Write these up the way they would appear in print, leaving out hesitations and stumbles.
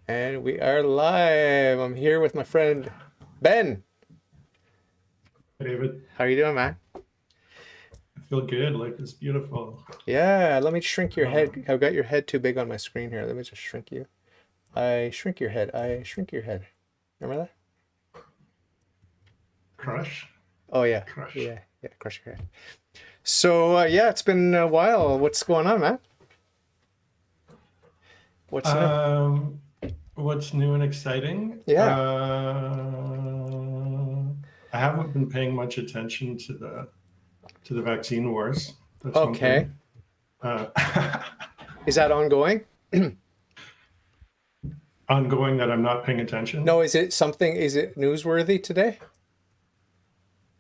And we are live. I'm here with my friend Ben. David, How are you doing, man? I feel good. Life is beautiful. Yeah, let me shrink your Uh, head. I've got your head too big on my screen here. Let me just shrink you. I shrink your head. I shrink your head. Remember that? crush, Oh yeah. crush. Yeah, crush your head. So yeah, it's been a while. What's going on, man? What's new? Um, what's new and exciting? Yeah. I haven't been paying much attention to the vaccine wars. That's one Okay. thing. Uh, Is that ongoing? ongoing that I'm not paying attention. No, is it something, is it newsworthy today?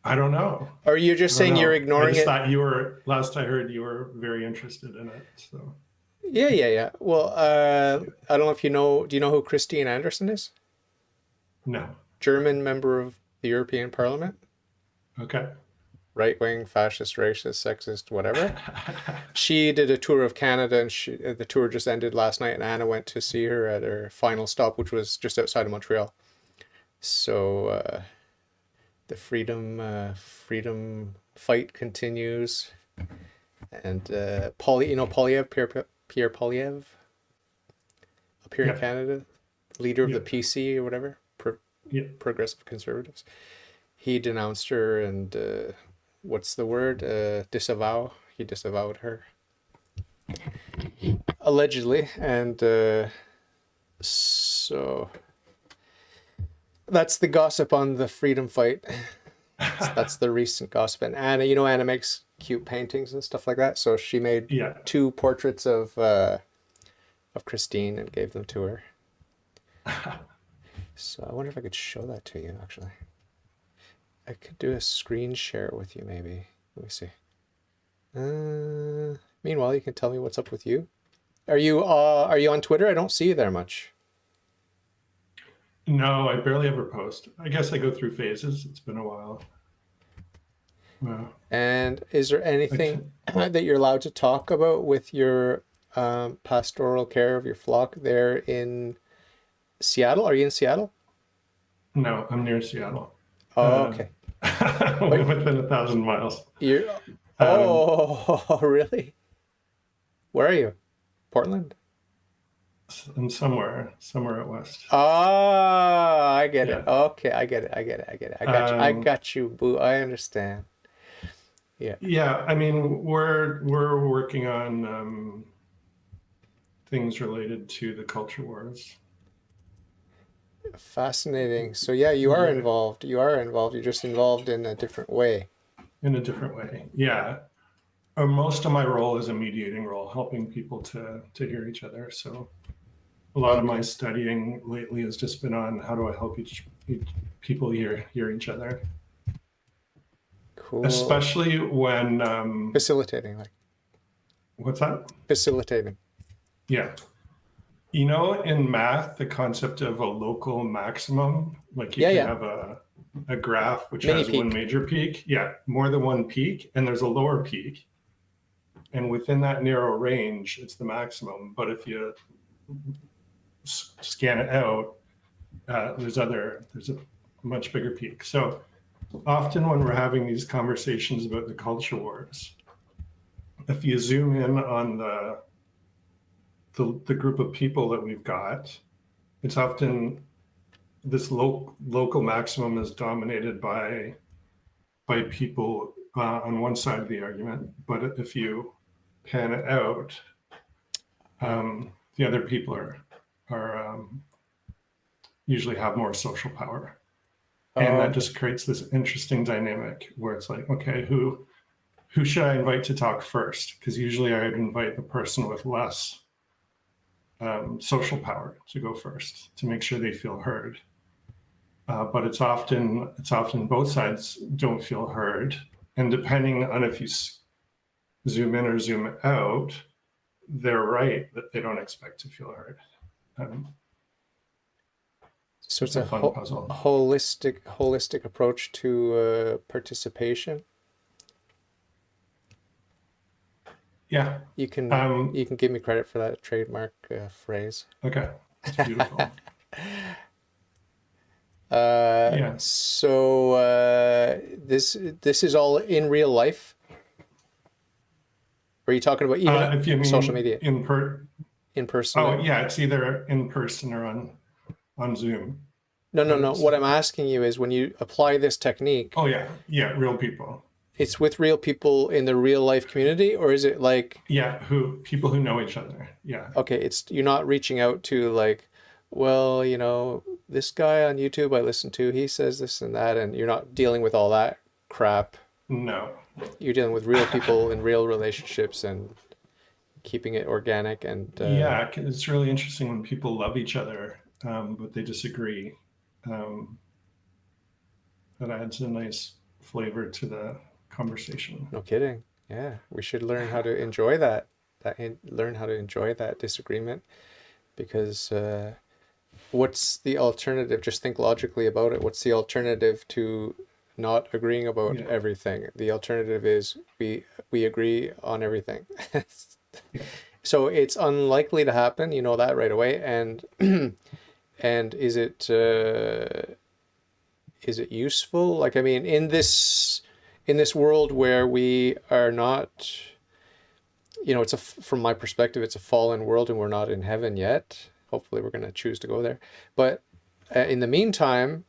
I don't know. Or are you I just don't saying you're know. I ignoring just it? thought you were. Last I heard, you were very interested in it. So Yeah. Well, I don't know if you know, do you know who Christine Anderson is? no. German member of the European Parliament, Okay. right wing, fascist, racist, sexist, whatever. She did a tour of Canada, and the tour just ended last night. And Anna went to see her at her final stop, which was just outside of Montreal. So the freedom fight continues, and Polyev, Pierre Polyev, up here in Yeah. Canada, leader of the Yeah. PC or whatever, Yeah. Progressive Conservatives. He denounced her and what's the word? Disavow. He disavowed her, allegedly, and so that's the gossip on the freedom fight. That's the recent gossip. And Anna, Anna makes cute paintings and stuff like that. So she made Yeah. 2 portraits of Christine and gave them to her. So I wonder if I could show that to you. Actually, I could do a screen share with you, maybe. Let me see. Meanwhile, you can tell me what's up with you. Are you on Twitter? I don't see you there much. No, I barely ever post. I guess I go through phases. It's been a while. And is there anything T- that you're allowed to talk about with your pastoral care of your flock there in Seattle? Are you in Seattle? no, I'm near Seattle. Oh, Uh, okay. But within 1,000 miles. you're, Um, oh, really? Where are you? Portland? I'm somewhere out west. Ah, I get it. Yeah. Okay, I get it. I get it. I get it. I Um, got you, boo. I understand. Yeah. yeah. I mean, we're working on things related to the culture wars. Fascinating. So yeah, you are Yeah, involved. You are involved. You're just involved in a different way. in a different way. Yeah. Most of my role is a mediating role, helping people to hear each other. So a lot of my Okay. studying lately has just been on how do I help each people hear each other, Cool. especially when Facilitating, like what's that? facilitating. Yeah, in math, the concept of a local maximum, like you Yeah, can yeah. have a graph which Mini has one peak. major peak, yeah, more than one peak, and there's a lower peak, and within that narrow range, it's the maximum. But if you scan it out, there's a much bigger peak. So often when we're having these conversations about the culture wars, if you zoom in on the group of people that we've got, it's often this local maximum is dominated by people on one side of the argument, but if you pan it out, the other people are usually have more social power, and that Okay. just creates this interesting dynamic where it's like, okay, who should I invite to talk first? Because usually I would invite the person with less social power to go first to make sure they feel heard. But it's often both sides don't feel heard, and depending on if you zoom in or zoom out, they're right that they don't expect to feel heard. Um, So it's it's a a fun puzzle. holistic approach to participation. Yeah. You can Um, you can give me credit for that trademark phrase. okay. It's beautiful. Yeah. So this is all in real life? Or are you talking about even If you mean social media? in In person? oh yeah, it's either in person or on Zoom. No. What I'm asking you is when you apply this technique, Oh yeah, real people. it's with real people in the real life community, or is it like, Yeah, people who know each other. Yeah. okay, you're not reaching out to like, well, this guy on YouTube I listen to, he says this and that, and you're not dealing with all that crap. No. You're dealing with real people in real relationships and keeping it organic and Yeah, it's really interesting when people love each other, but they disagree. That adds a nice flavor to the conversation. no kidding. Yeah, we should learn how to enjoy that. Learn how to enjoy that disagreement, because what's the alternative? Just think logically about it. What's the alternative to not agreeing about everything? The alternative is we agree on everything. Yeah. So it's unlikely to happen. You know that right away. And and is it useful? Like, I mean, in this world where we are not, from my perspective, it's a fallen world and we're not in heaven yet. Hopefully we're going to choose to go there. But in the meantime,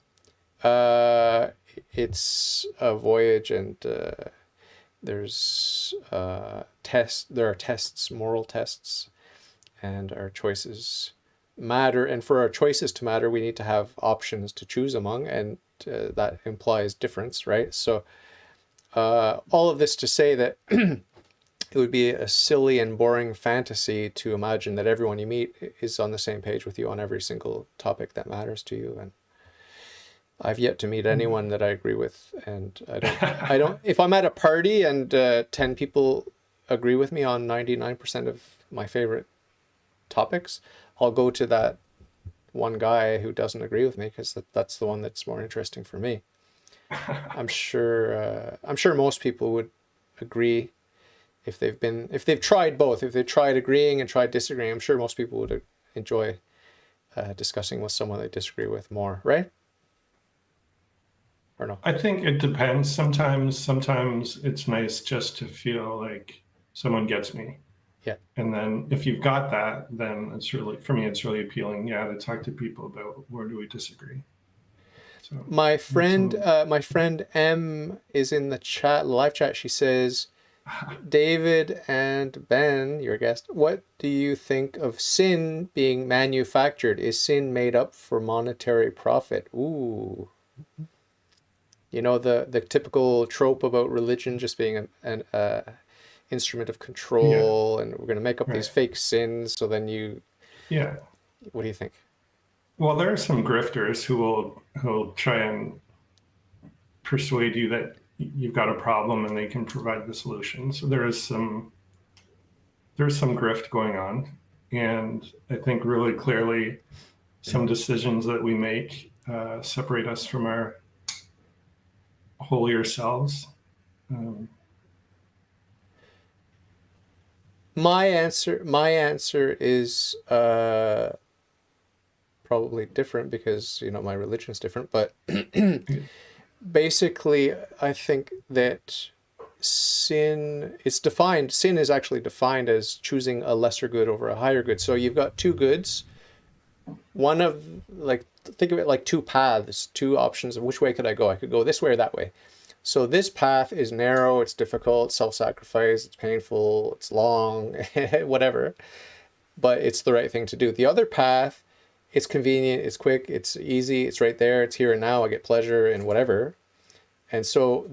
it's a voyage, and there's there are tests, moral tests, and our choices matter. And for our choices to matter, we need to have options to choose among, and that implies difference, right? So all of this to say that it would be a silly and boring fantasy to imagine that everyone you meet is on the same page with you on every single topic that matters to you. And I've yet to meet anyone that I agree with. And I don't, if I'm at a party and 10 people agree with me on 99% of my favorite topics, I'll go to that one guy who doesn't agree with me, because that's the one that's more interesting for me. I'm sure most people would agree if they've tried both. If they've tried agreeing and tried disagreeing, I'm sure most people would enjoy discussing with someone they disagree with more, right? Or no? I think it depends. Sometimes it's nice just to feel like someone gets me. Yeah. And then if you've got that, then it's really appealing. Yeah, to talk to people about where do we disagree. So my friend M is in the live chat. She says, David and Ben, your guest, what do you think of sin being manufactured? Is sin made up for monetary profit? Ooh. The typical trope about religion just being an instrument of control, and we're going to make up these fake sins, so then Yeah. What do you think? Well, there are some grifters who will try and persuade you that you've got a problem and they can provide the solution. So there's some grift going on, and I think really clearly some decisions that we make separate us from our holier selves. My answer is probably different, because my religion is different, but basically I think that sin is actually defined as choosing a lesser good over a higher good. So you've got two goods, think of it like two paths, two options of which way could I go. I could go this way or that way. So this path is narrow, it's difficult, self-sacrifice, it's painful, it's long, whatever, but it's the right thing to do. The other path, it's convenient, it's quick, it's easy, it's right there, it's here and now, I get pleasure in whatever. And so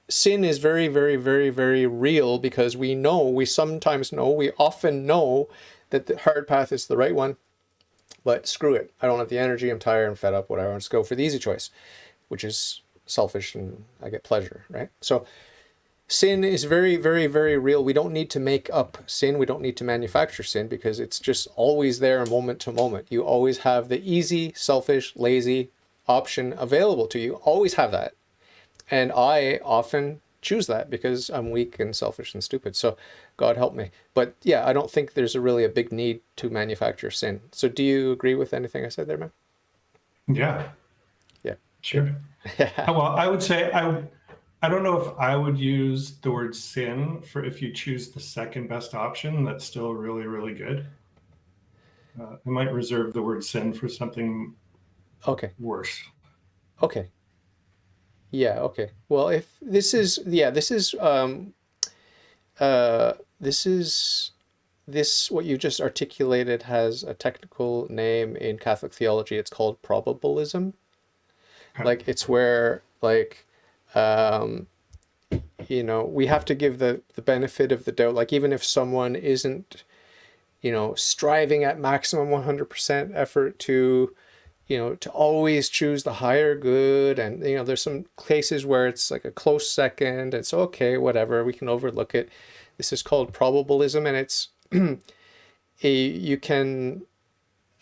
sin is very, very, very, very real, because we often know that the hard path is the right one, but screw it. I don't have the energy, I'm tired, I'm fed up, whatever. Let's go for the easy choice, which is selfish and I get pleasure, right? So sin is very, very, very real. We don't need to make up sin. We don't need to manufacture sin, because it's just always there moment to moment. You always have the easy, selfish, lazy option available to you. Always have that. And I often choose that because I'm weak and selfish and stupid. So God help me. But yeah, I don't think there's really a big need to manufacture sin. So do you agree with anything I said there, man? Yeah, Yeah. sure. Well, I would say I don't know if I would use the word sin for if you choose the second best option. That's still really, really good. I might reserve the word sin for something Okay. worse. Okay. Yeah. Okay. Well, if this is, yeah, this is, this, what you just articulated has a technical name in Catholic theology. It's called probabilism. Okay. Like it's where like, um, you know, we have to give the benefit of the doubt. Like even if someone isn't, you know, striving at maximum 100% effort to, you know, to always choose the higher good. And, you know, there's some cases where it's like a close second. It's okay, whatever, we can overlook it. This is called probabilism, and it's, you can,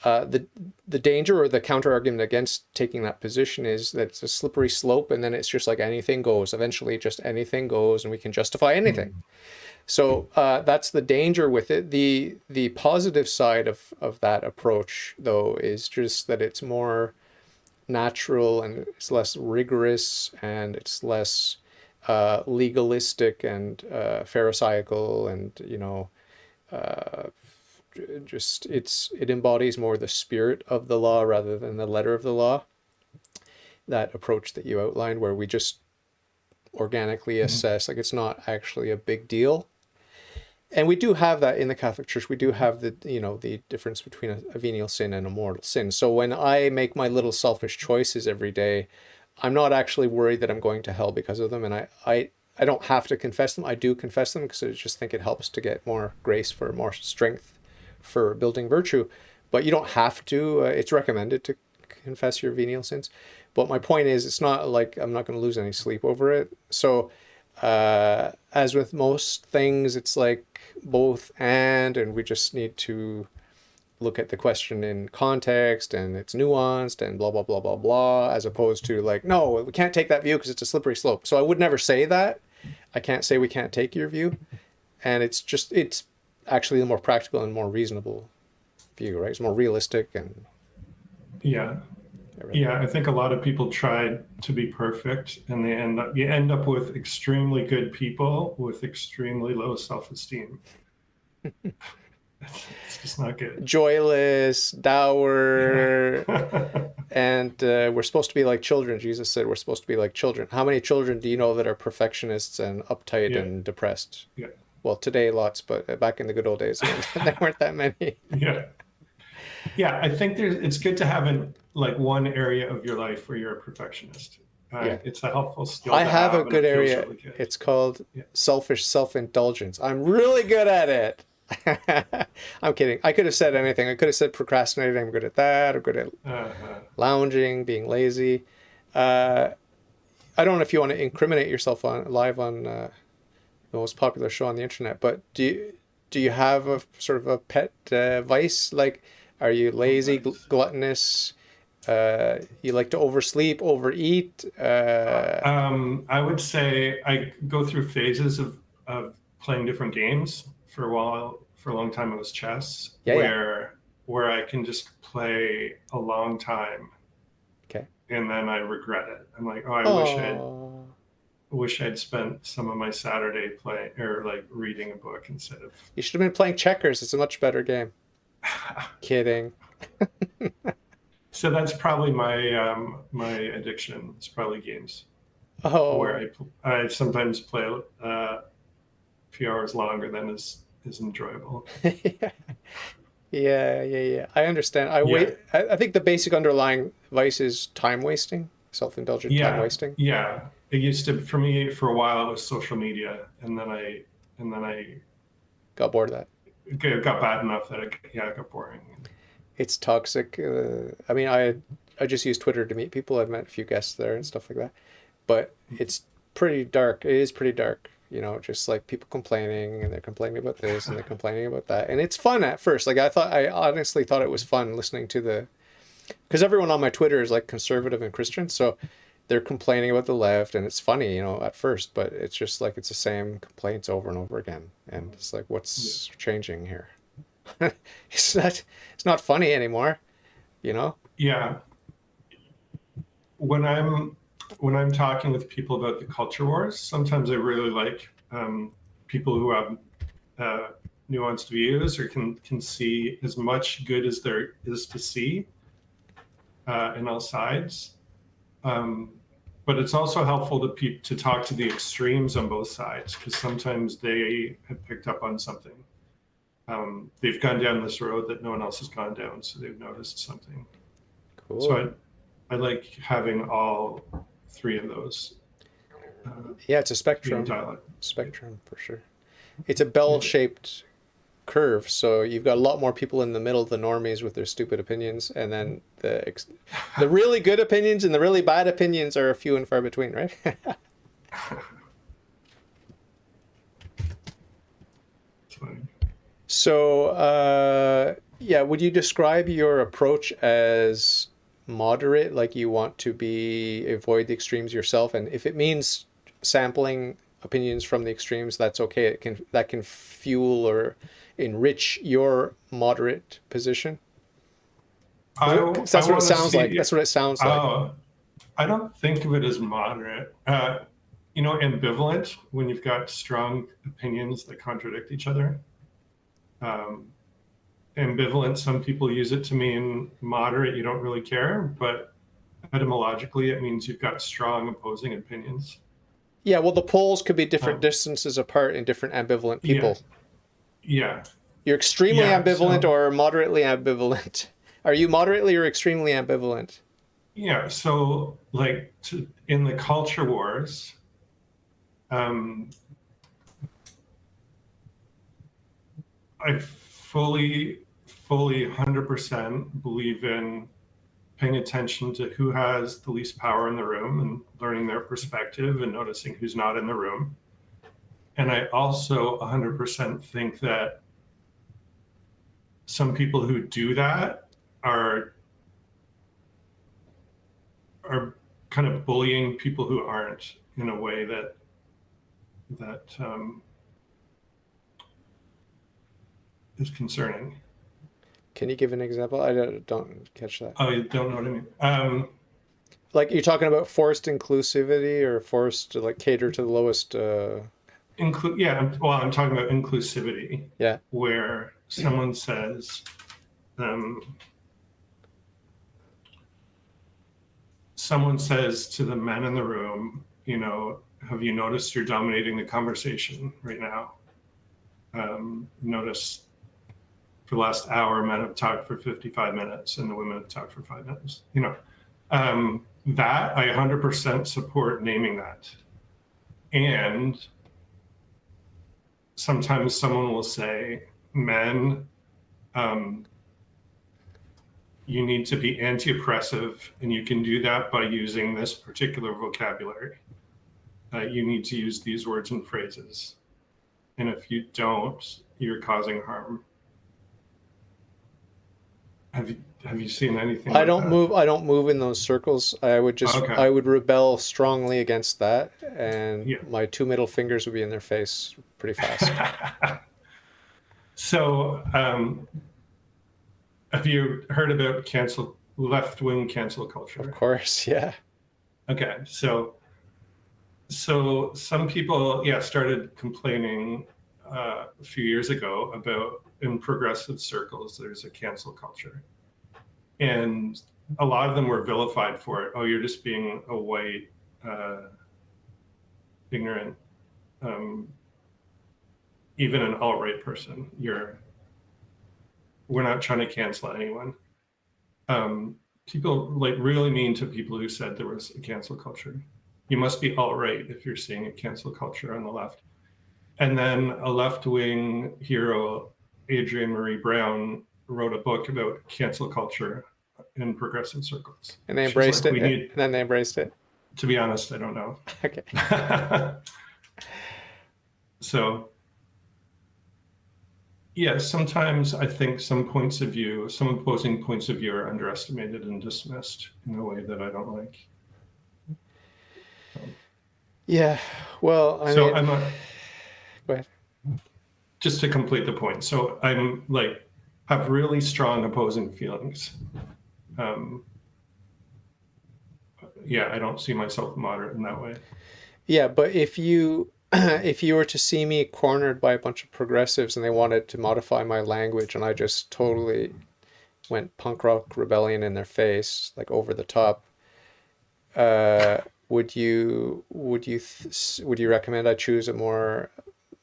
the danger or the counter argument against taking that position is that it's a slippery slope, and then it's just like anything goes. Eventually, just anything goes, and we can justify anything. So that's the danger with it. The positive side of that approach, though, is just that it's more natural and it's less rigorous and it's less legalistic and pharisaical, and you know, just it embodies more the spirit of the law rather than the letter of the law. That approach that you outlined, where we just organically assess, like it's not actually a big deal. And we do have that in the Catholic Church. We do have the, you know, the difference between a venial sin and a mortal sin. So when I make my little selfish choices every day, I'm not actually worried that I'm going to hell because of them. And I don't have to confess them. I do confess them because I just think it helps to get more grace, for more strength for building virtue. But you don't have to. It's recommended to confess your venial sins. But my point is, it's not like I'm not going to lose any sleep over it. So as with most things, it's like both and we just need to look at the question in context, and it's nuanced and blah, blah, blah, blah, blah, as opposed to like, no, we can't take that view because it's a slippery slope. So I would never say that. I can't say we can't take your view. And it's actually the more practical and more reasonable view, right? It's more realistic and Yeah. everything. Yeah, I think a lot of people try to be perfect, and you end up with extremely good people with extremely low self-esteem. It's just not good. Joyless, dour, Yeah. and we're supposed to be like children. Jesus said we're supposed to be like children. How many children do you know that are perfectionists and uptight and depressed? Yeah. Well, today lots, but back in the good old days, there weren't that many. Yeah. Yeah, I think it's good to have one area of your life where you're a perfectionist. Yeah. It's a helpful skill I to have a and good it feels area. really good. It's called Yeah. selfish self-indulgence. I'm really good at it. I'm kidding. I could have said anything. I could have said procrastinating. I'm good at that. I'm good at lounging, being lazy. I don't know if you want to incriminate yourself live on the most popular show on the internet, but do you have a sort of a pet vice? Like, are you lazy, gluttonous? You like to oversleep, overeat? I would say I go through phases of playing different games. For a while, for a long time, it was chess, where I can just play a long time. Okay. And then I regret it. I'm like, wish I'd spent some of my Saturday playing or like reading a book instead of. You should have been playing checkers. It's a much better game. Kidding. So that's probably my my addiction. It's probably games. Oh. Where I sometimes play a few hours longer than is enjoyable. Yeah. I understand. I think the basic underlying vice is time wasting, self-indulgent time wasting. Yeah. It used to, for me, for a while, it was social media, and then I got bored of that. It got bad enough that it got boring. It's toxic. I mean, I just use Twitter to meet people. I've met a few guests there and stuff like that, but it's pretty dark. It is pretty dark. You know, just like people complaining, and they're complaining about this and they're complaining about that. And it's fun at first. Like I honestly thought it was fun listening to because everyone on my Twitter is like conservative and Christian. So they're complaining about the left, and it's funny, at first, but it's just like it's the same complaints over and over again, and it's like, what's changing here? It's not funny anymore, you know? Yeah. When I'm talking with people about the culture wars, sometimes I really like people who have nuanced views or can see as much good as there is to see in all sides. But it's also helpful to talk to the extremes on both sides, because sometimes they have picked up on something. They've gone down this road that no one else has gone down, so they've noticed something. Cool. So I like having all three of those. Yeah, it's a spectrum. Dialogue. Spectrum, for sure. It's a bell-shaped curve, so you've got a lot more people in the middle, the normies with their stupid opinions, and then the really good opinions and the really bad opinions are few and far between, right? So, yeah, would you describe your approach as moderate, like you want to avoid the extremes yourself, and if it means sampling opinions from the extremes, that's okay. That can fuel or enrich your moderate position? That's what it sounds like. That's what it sounds like. I don't think of it as moderate. Ambivalent, when you've got strong opinions that contradict each other. Ambivalent, some people use it to mean moderate, you don't really care, but etymologically it means you've got strong opposing opinions. Yeah, well, the poles could be different distances apart in different ambivalent people. Yeah. You're extremely ambivalent or moderately ambivalent. Are you moderately or extremely ambivalent? Yeah, so like in the culture wars, I fully 100% believe in paying attention to who has the least power in the room and learning their perspective and noticing who's not in the room. And I also 100% think that some people who do that are kind of bullying people who aren't, in a way that is concerning. Can you give an example? I don't catch that. Oh, you don't know what I mean? Like, you're talking about forced inclusivity or forced to cater to the lowest. I'm talking about inclusivity. Yeah. Where someone says, to the men in the room, have you noticed you're dominating the conversation right now? Notice for the last hour, men have talked for 55 minutes and the women have talked for 5 minutes. That I 100% support naming that. And sometimes someone will say, men, you need to be anti-oppressive, and you can do that by using this particular vocabulary. You need to use these words and phrases. And if you don't, you're causing harm. Have you seen anything? I don't move in those circles. I would I would rebel strongly against that, and my two middle fingers would be in their face pretty fast. So, have you heard about left-wing cancel culture? Of course, yeah. Okay, so some people, started complaining a few years ago about, in progressive circles, there's a cancel culture. And a lot of them were vilified for it. Oh, you're just being a white, ignorant, even an alt-right person. We're not trying to cancel anyone. People really mean to people who said there was a cancel culture. You must be alt-right if you're seeing a cancel culture on the left. And then a left-wing hero, Adrienne Marie Brown, wrote a book about cancel culture in progressive circles. And they embraced it. And then they embraced it. To be honest, I don't know. Okay. So, sometimes I think some opposing points of view are underestimated and dismissed in a way that I don't like. Yeah. Well, I So mean, I'm a, go ahead. just to complete the point. So I'm like, have really strong opposing feelings. Um, yeah, I don't see myself moderate in that way. Yeah, but if you if you were to see me cornered by a bunch of progressives and they wanted to modify my language and I just totally went punk rock rebellion in their face, like over the top, uh, would you recommend I choose a more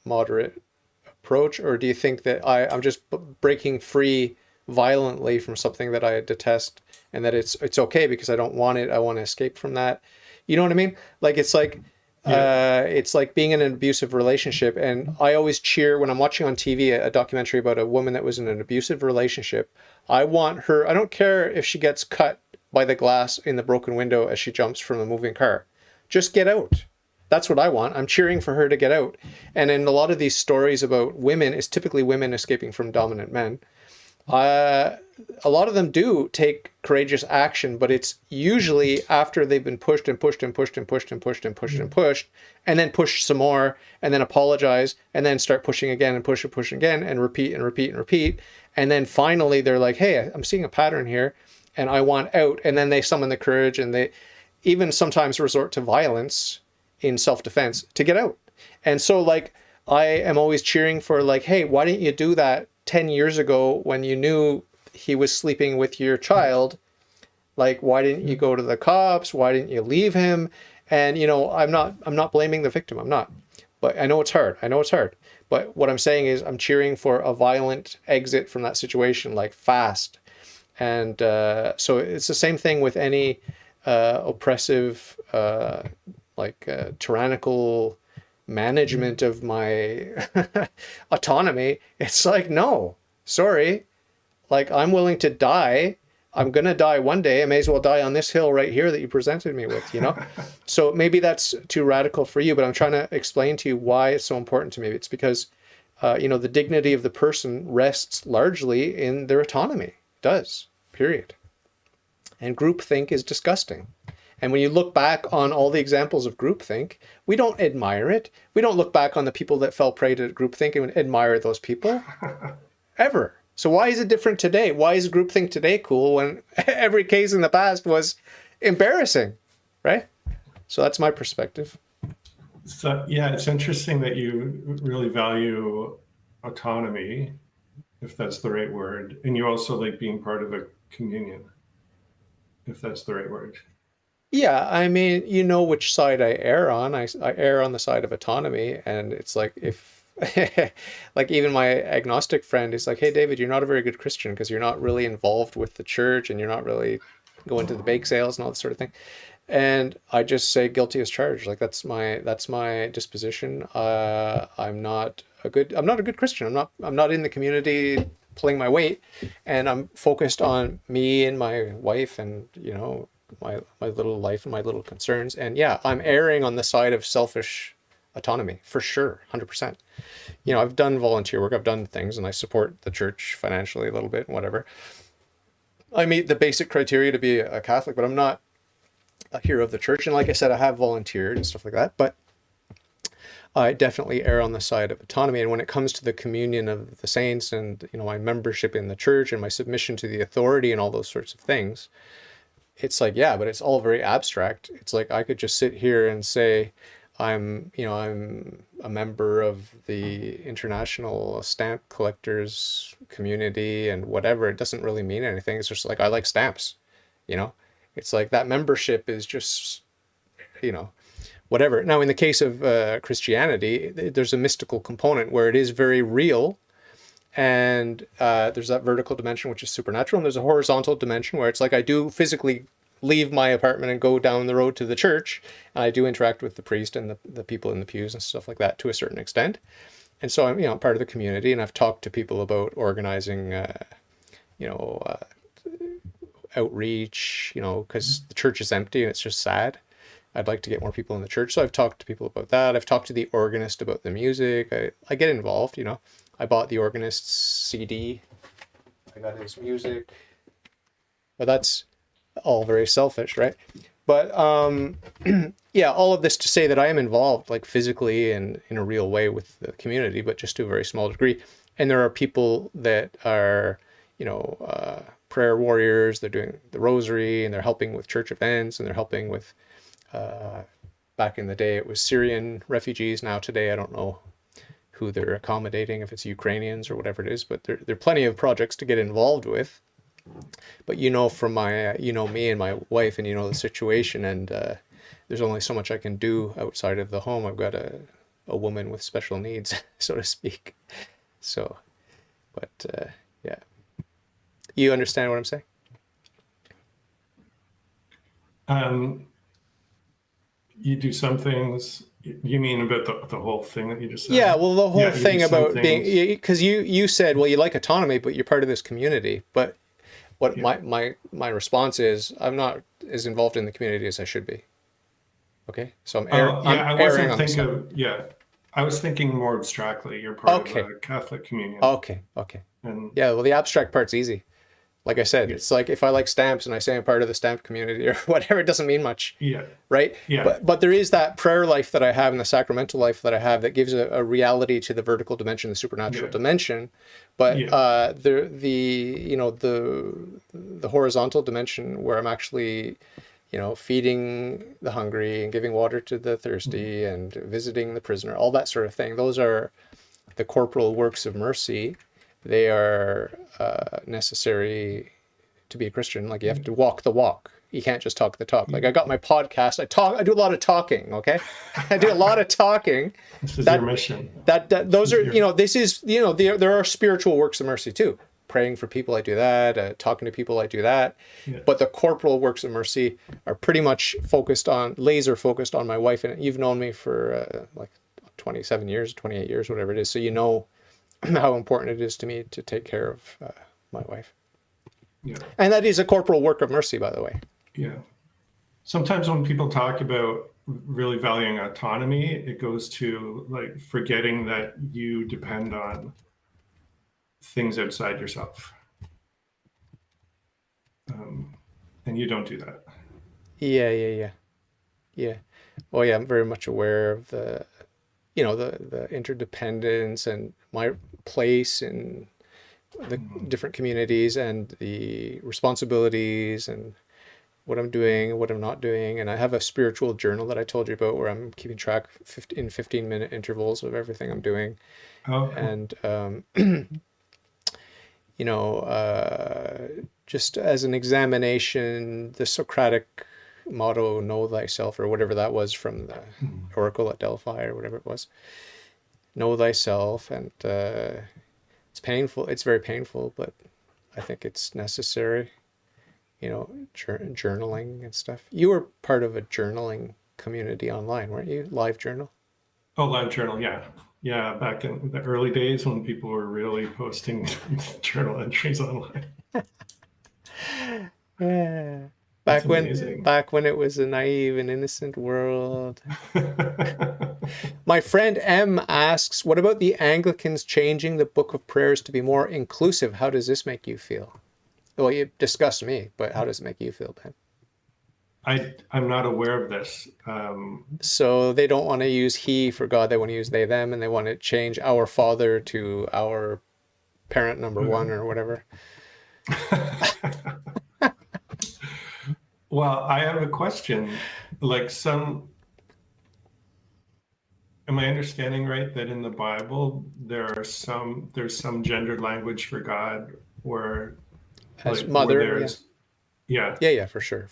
moderate approach, or do you think that I'm just breaking free violently from something that I detest and that it's okay because I don't want it, I want to escape from that? You know what I mean? Like Yeah. it's like being in an abusive relationship, and I always cheer when I'm watching on TV a documentary about a woman that was in an abusive relationship. I want her, I don't care if she gets cut by the glass in the broken window as she jumps from a moving car. Just get out. That's what I want. I'm cheering for her to get out. And in a lot of these stories about women, it's typically women escaping from dominant men. Uh, a lot of them do take courageous action, but it's usually after they've been pushed and pushed and pushed and pushed and pushed and pushed and pushed, and then push some more, and then apologize, and then start pushing again and push again, and repeat and repeat and repeat. And then finally they're like, hey, I'm seeing a pattern here, and I want out. And then they summon the courage, and they even sometimes resort to violence in self-defense to get out. And so like I am always cheering for like, hey, why didn't you do that 10 years ago when you knew he was sleeping with your child? Like, why didn't you go to the cops? Why didn't you leave him? And you know, I'm not blaming the victim. I'm not. But I know it's hard. I know it's hard. But what I'm saying is I'm cheering for a violent exit from that situation, like fast. And so it's the same thing with any oppressive, tyrannical management of my autonomy. It's like, no, sorry. Like, I'm willing to die. I'm going to die one day. I may as well die on this hill right here that you presented me with, you know? So maybe that's too radical for you, but I'm trying to explain to you why it's so important to me. It's because, the dignity of the person rests largely in their autonomy. It does, period. And groupthink is disgusting. And when you look back on all the examples of groupthink, we don't admire it. We don't look back on the people that fell prey to groupthink and admire those people ever. So why is it different today? Why is groupthink today cool when every case in the past was embarrassing, right? So that's my perspective. So yeah, it's interesting that you really value autonomy, if that's the right word, and you also like being part of a communion, if that's the right word. Yeah, I mean, you know which side I err on. I err on the side of autonomy, and it's like if, like even my agnostic friend is like, "Hey, David, you're not a very good Christian because you're not really involved with the church and you're not really going to the bake sales and all this sort of thing." And I just say guilty as charged. Like that's my disposition. I'm not a good Christian. I'm not in the community pulling my weight, and I'm focused on me and my wife and my little life and my little concerns. And yeah, I'm erring on the side of selfish autonomy for sure, 100%. I've done volunteer work, I've done things, and I support the church financially a little bit, and whatever. I meet the basic criteria to be a Catholic, but I'm not a hero of the church. And like I said, I have volunteered and stuff like that, but I definitely err on the side of autonomy. And when it comes to the communion of the saints and my membership in the church and my submission to the authority and all those sorts of things, it's like, yeah, but it's all very abstract. It's like I could just sit here and say I'm a member of the international stamp collectors community and whatever. It doesn't really mean anything. It's just like I like stamps, you know. It's like that membership is just you know whatever. Now, in the case of Christianity, there's a mystical component where it is very real, and there's that vertical dimension which is supernatural, and there's a horizontal dimension where it's like I do physically leave my apartment and go down the road to the church, and I do interact with the priest and the people in the pews and stuff like that to a certain extent. And so I'm part of the community, and I've talked to people about organizing you know outreach, because the church is empty and it's just sad. I'd like to get more people in the church. So I've talked to people about that. I've talked to the organist about the music. I get involved. I bought the organist's CD. I got his music. But that's all very selfish, right? But yeah, all of this to say that I am involved, like physically and in a real way, with the community, but just to a very small degree. And there are people that are, prayer warriors. They're doing the rosary, and they're helping with church events, and they're helping with. Back in the day, it was Syrian refugees. Now today, I don't know who they're accommodating, if it's Ukrainians or whatever it is. But there are plenty of projects to get involved with. But from my, me and my wife, and the situation, and there's only so much I can do outside of the home. I've got a woman with special needs, so to speak. So, but yeah, you understand what I'm saying? You do some things. You mean about the whole thing that you just said? Yeah, well, the whole thing about being, things. because you said, well, you like autonomy, but you're part of this community. But what Yeah. my response is, I'm not as involved in the community as I should be. Okay, so I'm I erring wasn't on the thinking side. of, I was thinking more abstractly. You're part Okay, of a Catholic communion. okay. And Yeah, well, the abstract part's easy. Like I said, yeah, it's like if I like stamps and I say I'm part of the stamp community or whatever, it doesn't mean much, yeah, right? yeah, But there is that prayer life that I have and the sacramental life that I have that gives a reality to the vertical dimension, the supernatural yeah, dimension. But yeah, the horizontal dimension where I'm actually feeding the hungry and giving water to the thirsty and visiting the prisoner, all that sort of thing. Those are the corporal works of mercy. They are necessary to be a Christian. Like, you have to walk the walk. You can't just talk the talk. Like, I got my podcast. I do a lot of talking. Okay, I do a lot of talking. this is That your mission. those are this is there are spiritual works of mercy too. Praying for people, I do that. Talking to people, I do that. Yeah. But the corporal works of mercy are pretty much laser focused on my wife. And you've known me for like 27 years, 28 years, whatever it is. So you know how important it is to me to take care of my wife. Yeah, And that is a corporal work of mercy, by the way. yeah. Sometimes when people talk about really valuing autonomy, it goes to like forgetting that you depend on things outside yourself. And you don't do that. Yeah. Oh yeah, I'm very much aware of the interdependence and my place in the different communities and the responsibilities and what I'm doing and what I'm not doing. And I have a spiritual journal that I told you about where I'm keeping track in 15-minute intervals of everything I'm doing. Oh, cool. And just as an examination, the Socratic motto, know thyself, or whatever that was from the Oracle at Delphi or whatever it was, know thyself. And it's painful. It's very painful, but I think it's necessary, journaling and stuff. You were part of a journaling community online, weren't you? Live Journal? Oh, live journal, yeah. Yeah, back in the early days when people were really posting journal entries online. Yeah. That's Back amazing. when it was a naive and innocent world. My friend M asks, what about the Anglicans changing the Book of Prayers to be more inclusive? How does this make you feel? Well, you discussed me, but how does it make you feel, Ben? I'm not aware of this. So they don't want to use he for God. They want to use they, them, and they want to change our father to our parent number one or whatever. Well, I have a question. Like am I understanding right that in the Bible there's some gendered language for God where As like mother, where there's yeah, for sure.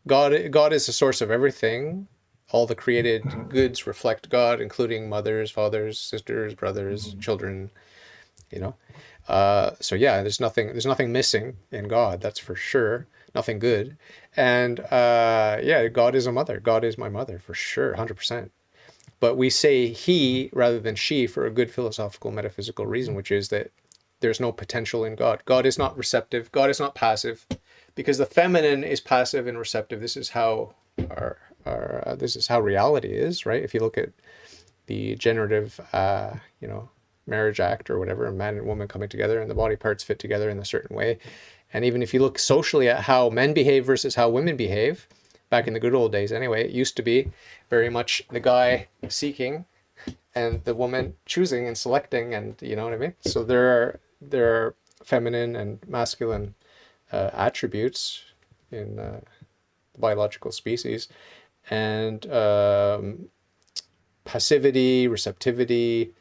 God is the source of everything. All the created goods reflect God, including mothers, fathers, sisters, brothers, children. So yeah, there's nothing missing in God. That's for sure. Nothing good. And yeah, God is a mother. God is my mother for sure, 100%. But we say he rather than she for a good philosophical metaphysical reason, which is that there's no potential in God. God is not receptive. God is not passive, because the feminine is passive and receptive. This is how this is how reality is, right? If you look at the generative, marriage act or whatever, a man and woman coming together and the body parts fit together in a certain way. And even if you look socially at how men behave versus how women behave, back in the good old days anyway, it used to be very much the guy seeking and the woman choosing and selecting, and you know what I mean? So there are feminine and masculine attributes in the biological species, and passivity, receptivity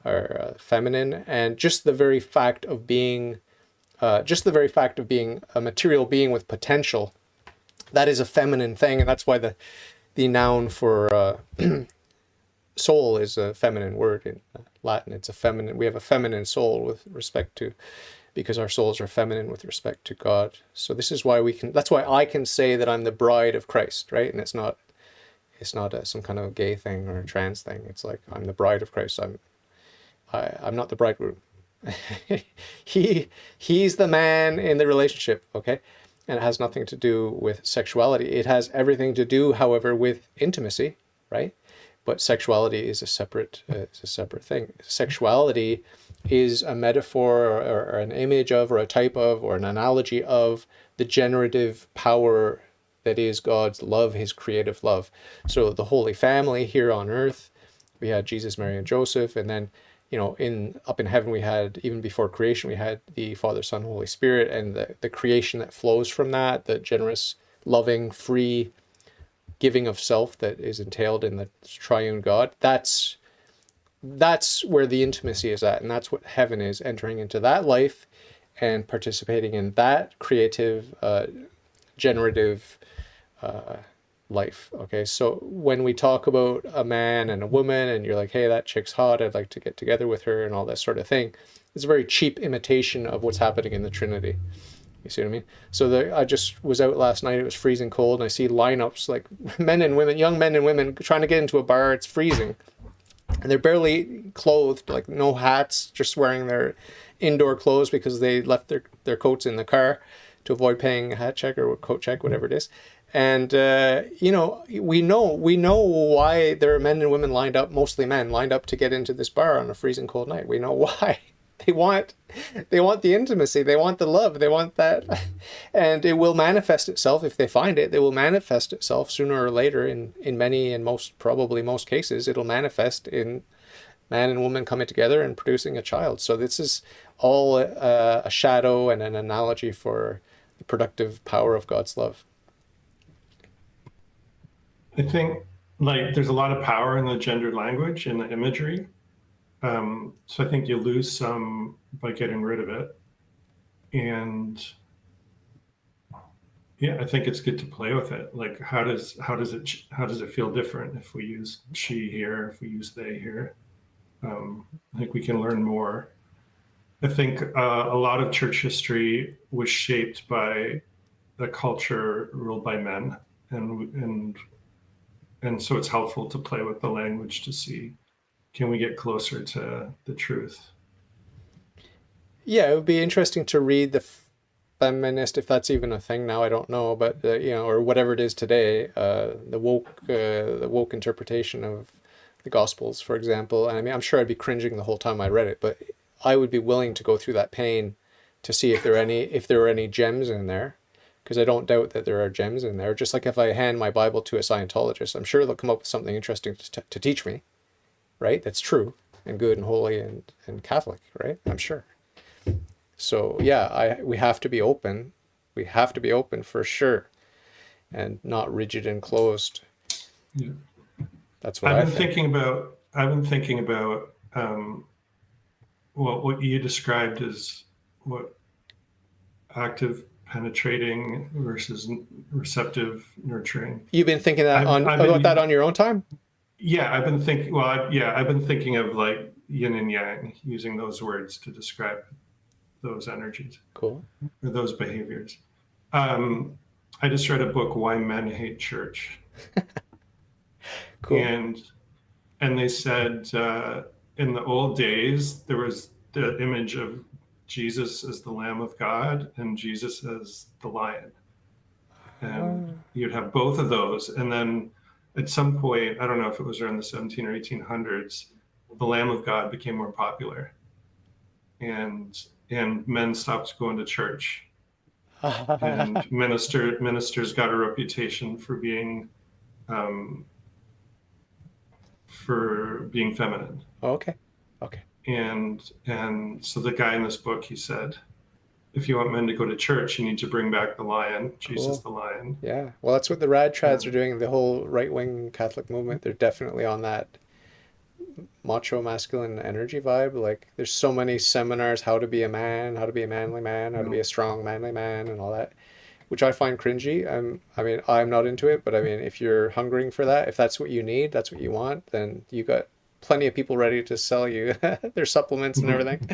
are feminine, and just the very fact of being a material being with potential, that is a feminine thing, and that's why the noun for soul is a feminine word in Latin. It's a feminine. We have a feminine soul with respect to, because our souls are feminine with respect to God. So this is why we can. That's why I can say that I'm the bride of Christ, right? And it's not some kind of gay thing or a trans thing. It's like I'm the bride of Christ. I'm not the bridegroom. He's the man in the relationship, okay? And it has nothing to do with sexuality. It has everything to do, however, with intimacy, right? But sexuality is a separate thing. Sexuality is a metaphor or an image of, or a type of, or an analogy of the generative power that is God's love, his creative love. So the Holy Family here on earth, we had Jesus, Mary, and Joseph, and then, you know, up in heaven we had, even before creation, we had the Father, Son, Holy Spirit, and the creation that flows from that, the generous, loving, free giving of self that is entailed in the triune God. That's where the intimacy is at, and that's what heaven is, entering into that life and participating in that creative, generative life. Okay, so when we talk about a man and a woman, and you're like, hey, that chick's hot, I'd like to get together with her, and all that sort of thing, it's a very cheap imitation of what's happening in the Trinity. You see what I mean? So I just was out last night. It was freezing cold, and I see lineups like men and women, young men and women, trying to get into a bar. It's freezing, and they're barely clothed, like no hats, just wearing their indoor clothes because they left their coats in the car to avoid paying a hat check or coat check, whatever it is. And you know, we know why there are men and women lined up, mostly men lined up to get into this bar on a freezing cold night. We know why. They want the intimacy, they want the love, they want that, and it will manifest itself if they find it. It will manifest itself sooner or later in many and probably most cases. It'll manifest in man and woman coming together and producing a child. So this is all a shadow and an analogy for the productive power of God's love. I think like there's a lot of power in the gendered language and the imagery. So I think you lose some by getting rid of it. And yeah, I think it's good to play with it. Like how does it feel different if we use she here, if we use they here? I think we can learn more. I think a lot of church history was shaped by a culture ruled by men, and so it's helpful to play with the language to see, can we get closer to the truth? Yeah, it would be interesting to read the feminist, if that's even a thing now, I don't know, but you know, or whatever it is today, the woke interpretation of the Gospels, for example. And I mean, I'm sure I'd be cringing the whole time I read it, but I would be willing to go through that pain to see if there are any gems in there, because I don't doubt that there are gems in there. Just like if I hand my Bible to a Scientologist, I'm sure they'll come up with something interesting to teach me, right? That's true and good and holy and Catholic, right? I'm sure. So yeah, we have to be open. We have to be open for sure, and not rigid and closed. Yeah. That's what I've I been think. thinking about what you described as what active penetrating versus receptive nurturing. You've been thinking I've about that been on your own time? Yeah, I've been thinking. Well, I've been thinking of like yin and yang, using those words to describe those energies Cool. or those behaviors. I just read a book, Why Men Hate Church, Cool. and they said in the old days there was the image of Jesus as the Lamb of God and Jesus as the lion, and you'd have both of those, and then at some point, I don't know if it was around the 17 or 1800s, the Lamb of God became more popular, and men stopped going to church. and ministers got a reputation um, for being feminine. Okay. Okay. And so the guy in this book, he said, if you want men to go to church, you need to bring back the lion, Jesus Cool. the lion. Yeah. Well, that's what the rad trads are Um, doing. The whole right-wing Catholic movement, they're definitely on that macho masculine energy vibe. Like there's so many seminars, how to be a man, how to be a manly man, how to be a strong manly man, and all that, which I find cringy. I mean, I'm not into it, but I mean, if you're hungering for that, if that's what you need, that's what you want, then you got plenty of people ready to sell you their supplements and everything.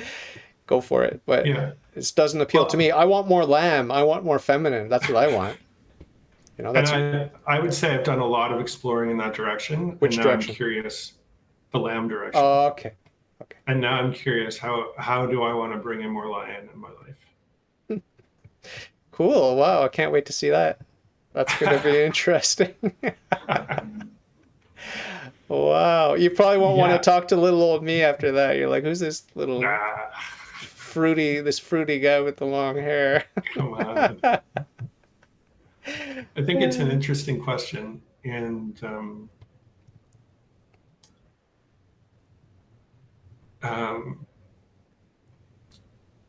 Go for it. But yeah. it doesn't appeal to Well, me. I want more lamb. I want more feminine. That's what I want. You know, and that's I would say I've done a lot of exploring in that direction, and which now I'm direction? curious, the lamb direction. Oh, okay. Okay. And now I'm curious, how do I want to bring in more lion in my life? Cool. Wow. I can't wait to see that. That's going to be interesting. Wow. You probably won't want Yeah. to talk to little old me after that. You're like, who's this little Nah, fruity guy with the long hair? come on. I think it's an interesting question, and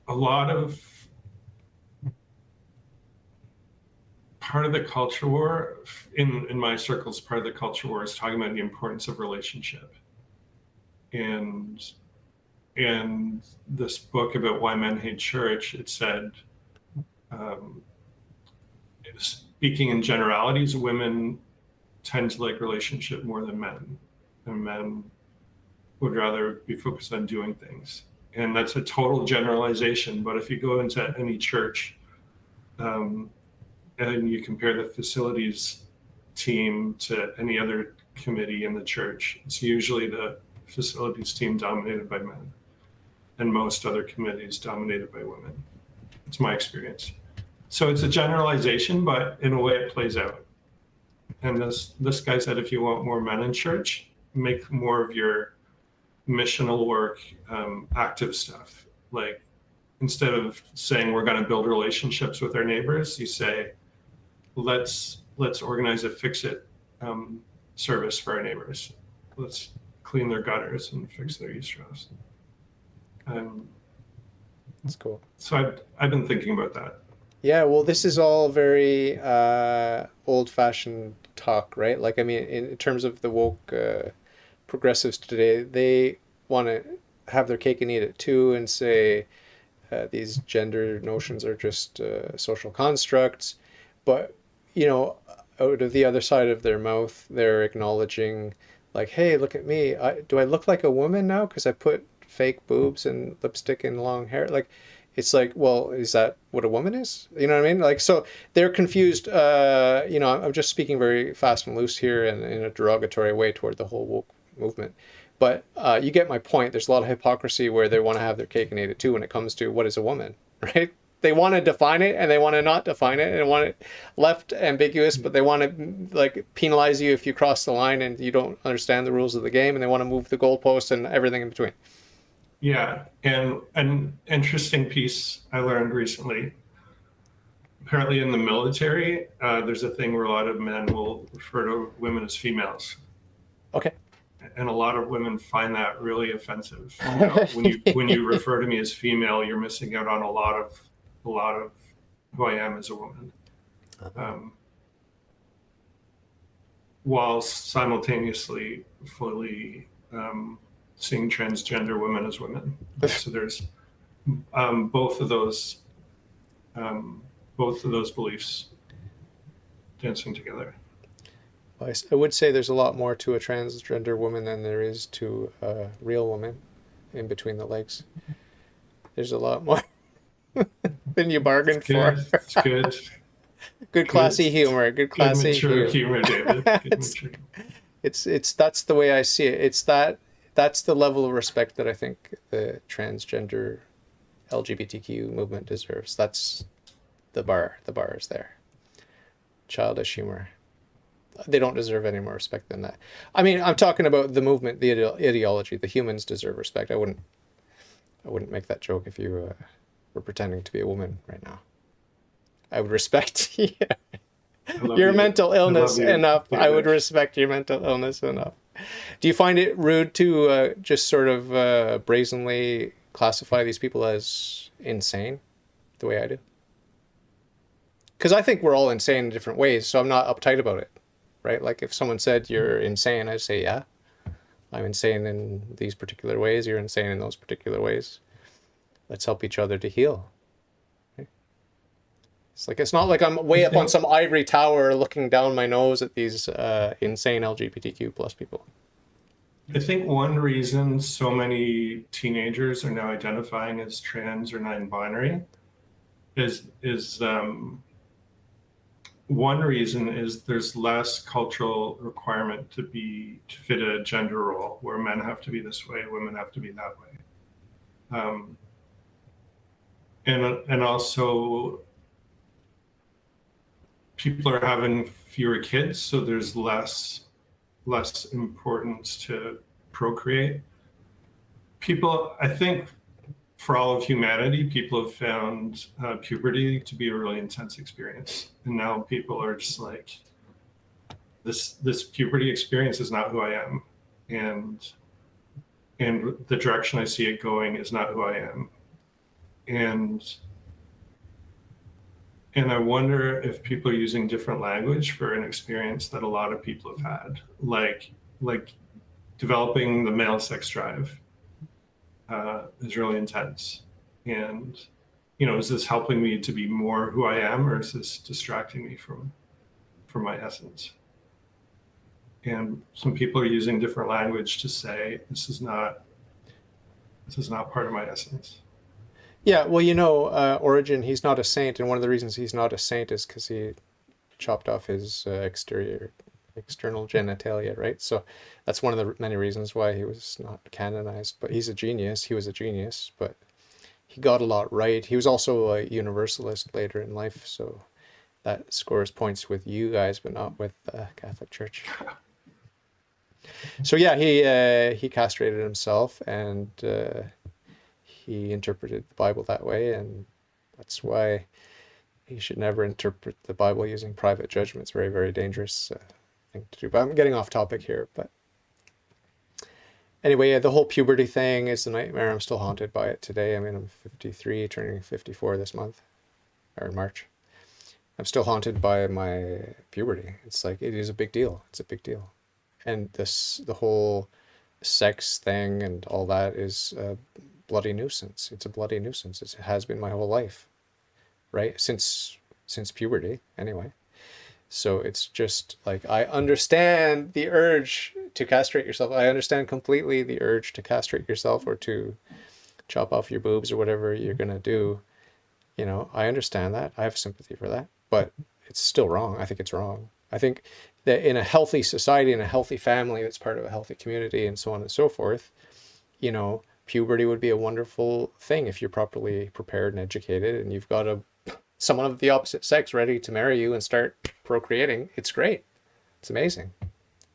a lot of part of the culture war in my circles, part of the culture war is talking about the importance of relationship, and this book about why men hate church, it said, um, speaking in generalities, women tend to like relationship more than men, and men would rather be focused on doing things. And that's a total generalization. But if you go into any church, and you compare the facilities team to any other committee in the church, it's usually the facilities team dominated by men, and most other committees dominated by women. It's my experience. So it's a generalization, but in a way it plays out. And this guy said, if you want more men in church, make more of your missional work, active stuff. Like instead of saying we're going to build relationships with our neighbors, you say, let's organize a fix-it service for our neighbors. Let's clean their gutters and fix their eavesdrops. That's cool. So I've been thinking about that. Yeah, well, this is all very old-fashioned talk, right? Like, I mean, in terms of the woke progressives today, they want to have their cake and eat it too, and say these gender notions are just social constructs. But, you know, out of the other side of their mouth, they're acknowledging, like, hey, look at me. Do I look like a woman now because I put fake boobs and lipstick and long hair? Like, it's like, well, is that what a woman is? You know what I mean? Like, so they're confused. You know, I'm just speaking very fast and loose here and in a derogatory way toward the whole woke movement. But you get my point. There's a lot of hypocrisy where they want to have their cake and eat it too when it comes to what is a woman, right? They want to define it and they want to not define it and they want it left ambiguous, but they want to like penalize you if you cross the line and you don't understand the rules of the game, and they want to move the goalposts and everything in between. Yeah, and an interesting piece I learned recently. Apparently, in the military, there's a thing where a lot of men will refer to women as females, Okay. and a lot of women find that really offensive. You know, when you refer to me as female, you're missing out on a lot of who I am as a woman, while simultaneously fully seeing transgender women as women. So there's both of those beliefs dancing together. I would say there's a lot more to a transgender woman than there is to a real woman in between the legs. There's a lot more than you bargained for. It's good. Good classy humor. Good classy mature humor. David. Good mature. It's that's the way I see it. That's the level of respect that I think the transgender LGBTQ movement deserves. That's the bar. The bar is there. Childish humor. They don't deserve any more respect than that. I mean, I'm talking about the movement, the ideology. The humans deserve respect. I wouldn't make that joke if you were pretending to be a woman right now. I would respect I love your you. mental I illness love you, enough. I would David. respect your mental illness enough. Do you find it rude to just sort of brazenly classify these people as insane the way I do? Because I think we're all insane in different ways, so I'm not uptight about it, right? Like if someone said you're insane, I'd say, yeah, I'm insane in these particular ways. You're insane in those particular ways. Let's help each other to heal. It's not like I'm I way up on think some ivory tower looking down my nose at these insane LGBTQ plus people. I think one reason so many teenagers are now identifying as trans or non-binary is one reason is there's less cultural requirement to fit a gender role where men have to be this way, women have to be that way, and also people are having fewer kids, so there's less importance to procreate. People, I think, for all of humanity, people have found puberty to be a really intense experience, and now people are just like, this puberty experience is not who I am, and the direction I see it going is not who I am, and I wonder if people are using different language for an experience that a lot of people have had, like developing the male sex drive is really intense. And, is this helping me to be more who I am, or is this distracting me from my essence? And some people are using different language to say, this is not part of my essence. Yeah, well, Origin, he's not a saint, and one of the reasons he's not a saint is because he chopped off his external genitalia, right? So that's one of the many reasons why he was not canonized. But he's a genius. He was a genius, but he got a lot right. He was also a universalist later in life, so that scores points with you guys, but not with the Catholic Church. So yeah, he castrated himself, and he interpreted the Bible that way, and that's why you should never interpret the Bible using private judgment. It's very, very dangerous thing to do. But I'm getting off topic here. But anyway, yeah, the whole puberty thing is a nightmare. I'm still haunted by it today. I mean, I'm 53, turning 54 this month, or in March. I'm still haunted by my puberty. It's like, it is a big deal. It's a big deal. And the whole sex thing and all that is a bloody nuisance. It's a bloody nuisance. It has been my whole life, right? Since puberty, anyway. So it's just like, I understand the urge to castrate yourself. I understand completely the urge to castrate yourself or to chop off your boobs or whatever you're gonna do. I understand that. I have sympathy for that, but it's still wrong. I think it's wrong. I think that in a healthy society, in a healthy family that's part of a healthy community and so on and so forth, puberty would be a wonderful thing if you're properly prepared and educated and you've got someone of the opposite sex ready to marry you and start procreating. It's great. It's amazing,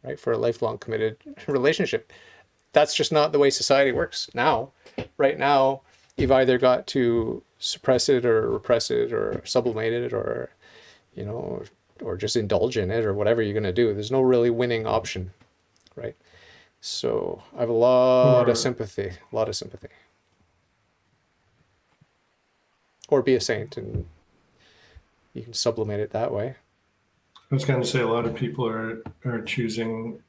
right? For a lifelong committed relationship. That's just not the way society works now. Right now, you've either got to suppress it or repress it or sublimate it or, or just indulge in it or whatever you're going to do. There's no really winning option, right? So I have a lot of sympathy, Or be a saint and you can sublimate it that way. I was going to say a lot of people are choosing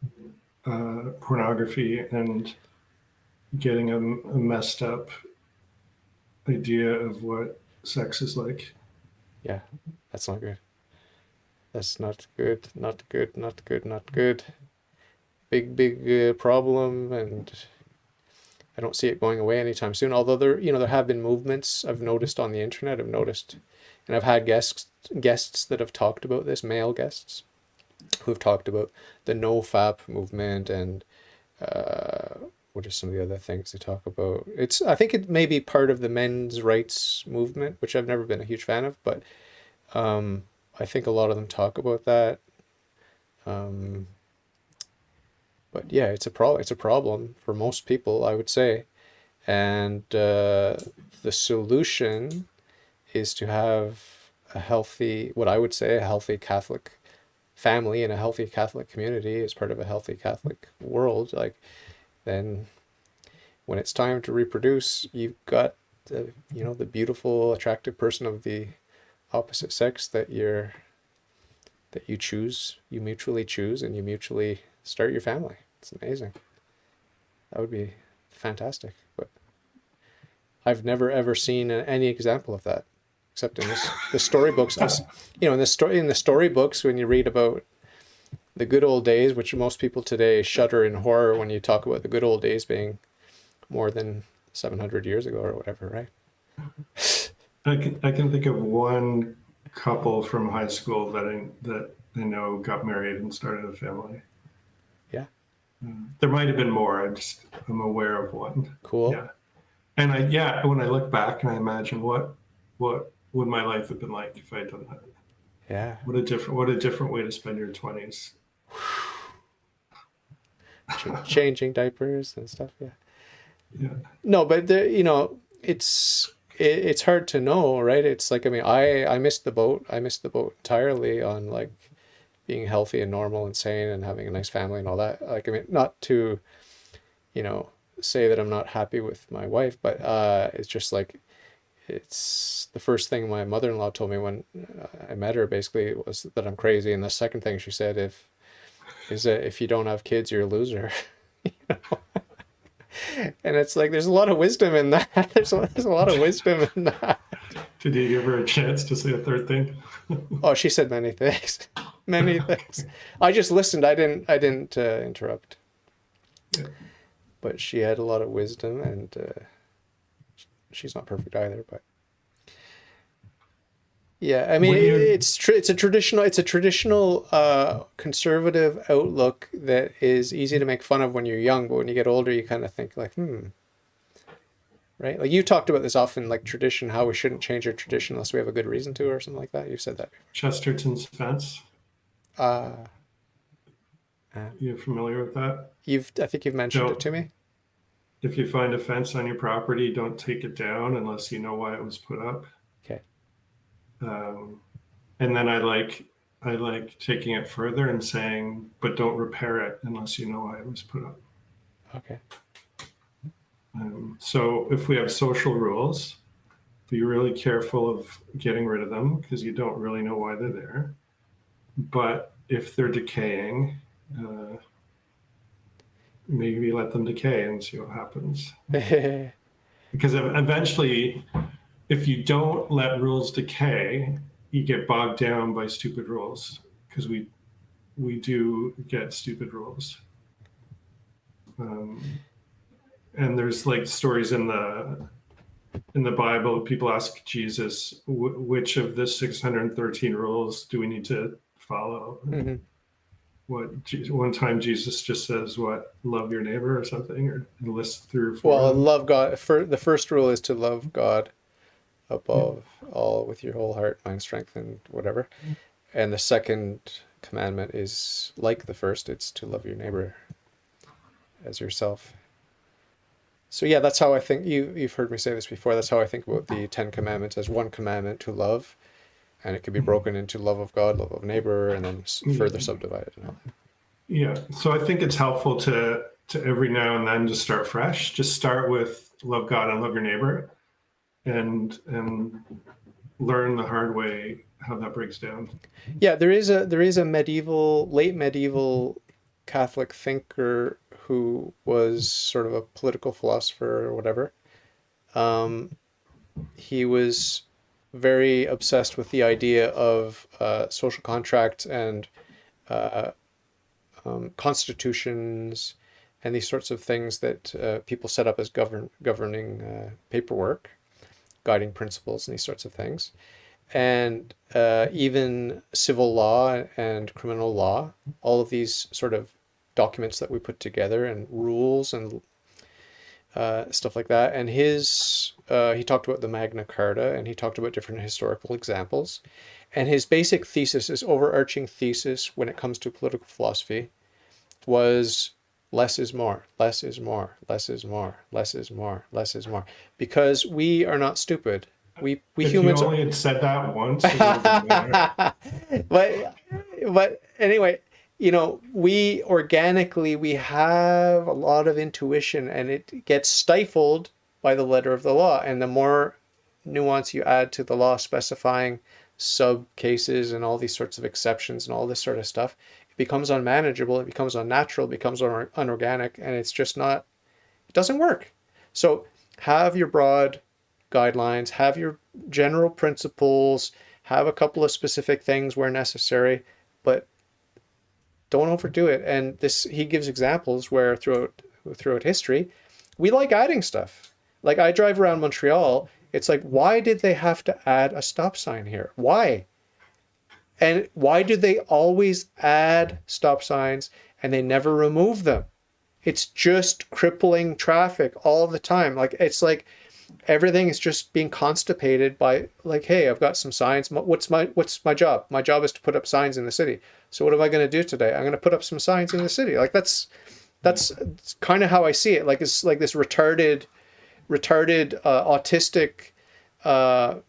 pornography and getting a messed up idea of what sex is like. Yeah, that's not good. That's not good, not good, not good, not good. Big problem, and I don't see it going away anytime soon. Although there have been movements I've noticed on the internet. And I've had guests that have talked about this, male guests, who've talked about the NoFap movement and what are some of the other things they talk about. I think it may be part of the men's rights movement, which I've never been a huge fan of, but I think a lot of them talk about that. But yeah, it's a problem for most people, I would say. And the solution is to have a healthy, what I would say, a healthy Catholic family and a healthy Catholic community is part of a healthy Catholic world, like, then when it's time to reproduce, you've got the, you know, the beautiful, attractive person of the opposite sex that you choose, you mutually choose, and you mutually start your family. It's amazing. That would be fantastic. But I've never ever seen any example of that, except in the storybooks. You know, in the storybooks, when you read about the good old days, which most people today shudder in horror when you talk about the good old days being more than 700 years ago or whatever, right? I can think of one couple from high school that I know got married and started a family. Yeah. There might have been more. I'm aware of one. Cool. Yeah. And when I look back and I imagine what would my life have been like if I had done that? Yeah. What a different way to spend your 20s. Changing diapers and stuff. Yeah. Yeah. No, but you know, it's hard to know, right? It's like, I mean, I missed the boat. I missed the boat entirely on like being healthy and normal and sane and having a nice family and all that. Like, I mean, not to, you know, say that I'm not happy with my wife, but it's just like, it's the first thing my mother-in-law told me when I met her basically was that I'm crazy, and the second thing she said is that if you don't have kids, you're a loser. You know? And it's like, there's a lot of wisdom in that. There's a lot of wisdom in that. Did you give her a chance to say a third thing? Oh, she said many things, many things. I just listened. I didn't interrupt. Yeah. But she had a lot of wisdom, and she's not perfect either. But yeah, I mean, it's a traditional conservative outlook that is easy to make fun of when you're young, but when you get older, you kind of think like, right? Like, you talked about this often, like tradition, how we shouldn't change our tradition unless we have a good reason to, or something like that. You've said that before. Chesterton's fence. You familiar with that? I think you've mentioned it to me. If you find a fence on your property, don't take it down unless you know why it was put up. Okay. And then I like taking it further and saying, but don't repair it unless you know why it was put up. Okay. So if we have social rules, be really careful of getting rid of them because you don't really know why they're there. But if they're decaying, maybe let them decay and see what happens. Because eventually, if you don't let rules decay, you get bogged down by stupid rules, because we do get stupid rules. And there's like stories in the Bible. People ask Jesus, which of the 613 rules do we need to follow? Mm-hmm. One time Jesus just says, what, love your neighbor or something, or lists through four. Well, love God. The first rule is to love God above all with your whole heart, mind, strength, and whatever. And the second commandment is like the first. It's to love your neighbor as yourself. So yeah, that's how I think. You've heard me say this before. That's how I think about the 10 commandments, as one commandment to love, and it can be broken into love of God, love of neighbor, and then further subdivided. Yeah. So I think it's helpful to every now and then just start fresh. Just start with love God and love your neighbor, and learn the hard way how that breaks down. Yeah, there is a late medieval Catholic thinker who was sort of a political philosopher or whatever. He was very obsessed with the idea of social contracts and constitutions and these sorts of things that people set up as governing paperwork, guiding principles, and these sorts of things. And even civil law and criminal law, all of these sort of documents that we put together and rules and stuff like that. And he talked about the Magna Carta, and he talked about different historical examples. And his basic thesis, his overarching thesis when it comes to political philosophy, was less is more, less is more, less is more, less is more, less is more. Because we are not stupid. We If humans you only had said that once, it would have been better. but anyway, we organically, we have a lot of intuition, and it gets stifled by the letter of the law. And the more nuance you add to the law specifying sub cases and all these sorts of exceptions and all this sort of stuff, it becomes unmanageable, it becomes unnatural, it becomes unorganic, and it's just not, it doesn't work. So have your broad guidelines, have your general principles, have a couple of specific things where necessary, but don't overdo it. And this, he gives examples where throughout history, we like adding stuff. Like I drive around Montreal, it's like, why did they have to add a stop sign here? Why? And why do they always add stop signs and they never remove them? It's just crippling traffic all the time. Like, it's like everything is just being constipated by, like, hey, I've got some signs. What's my job? My job is to put up signs in the city. So what am I going to do today? I'm going to put up some signs in the city. Like that's kind of how I see it. Like it's like this retarded autistic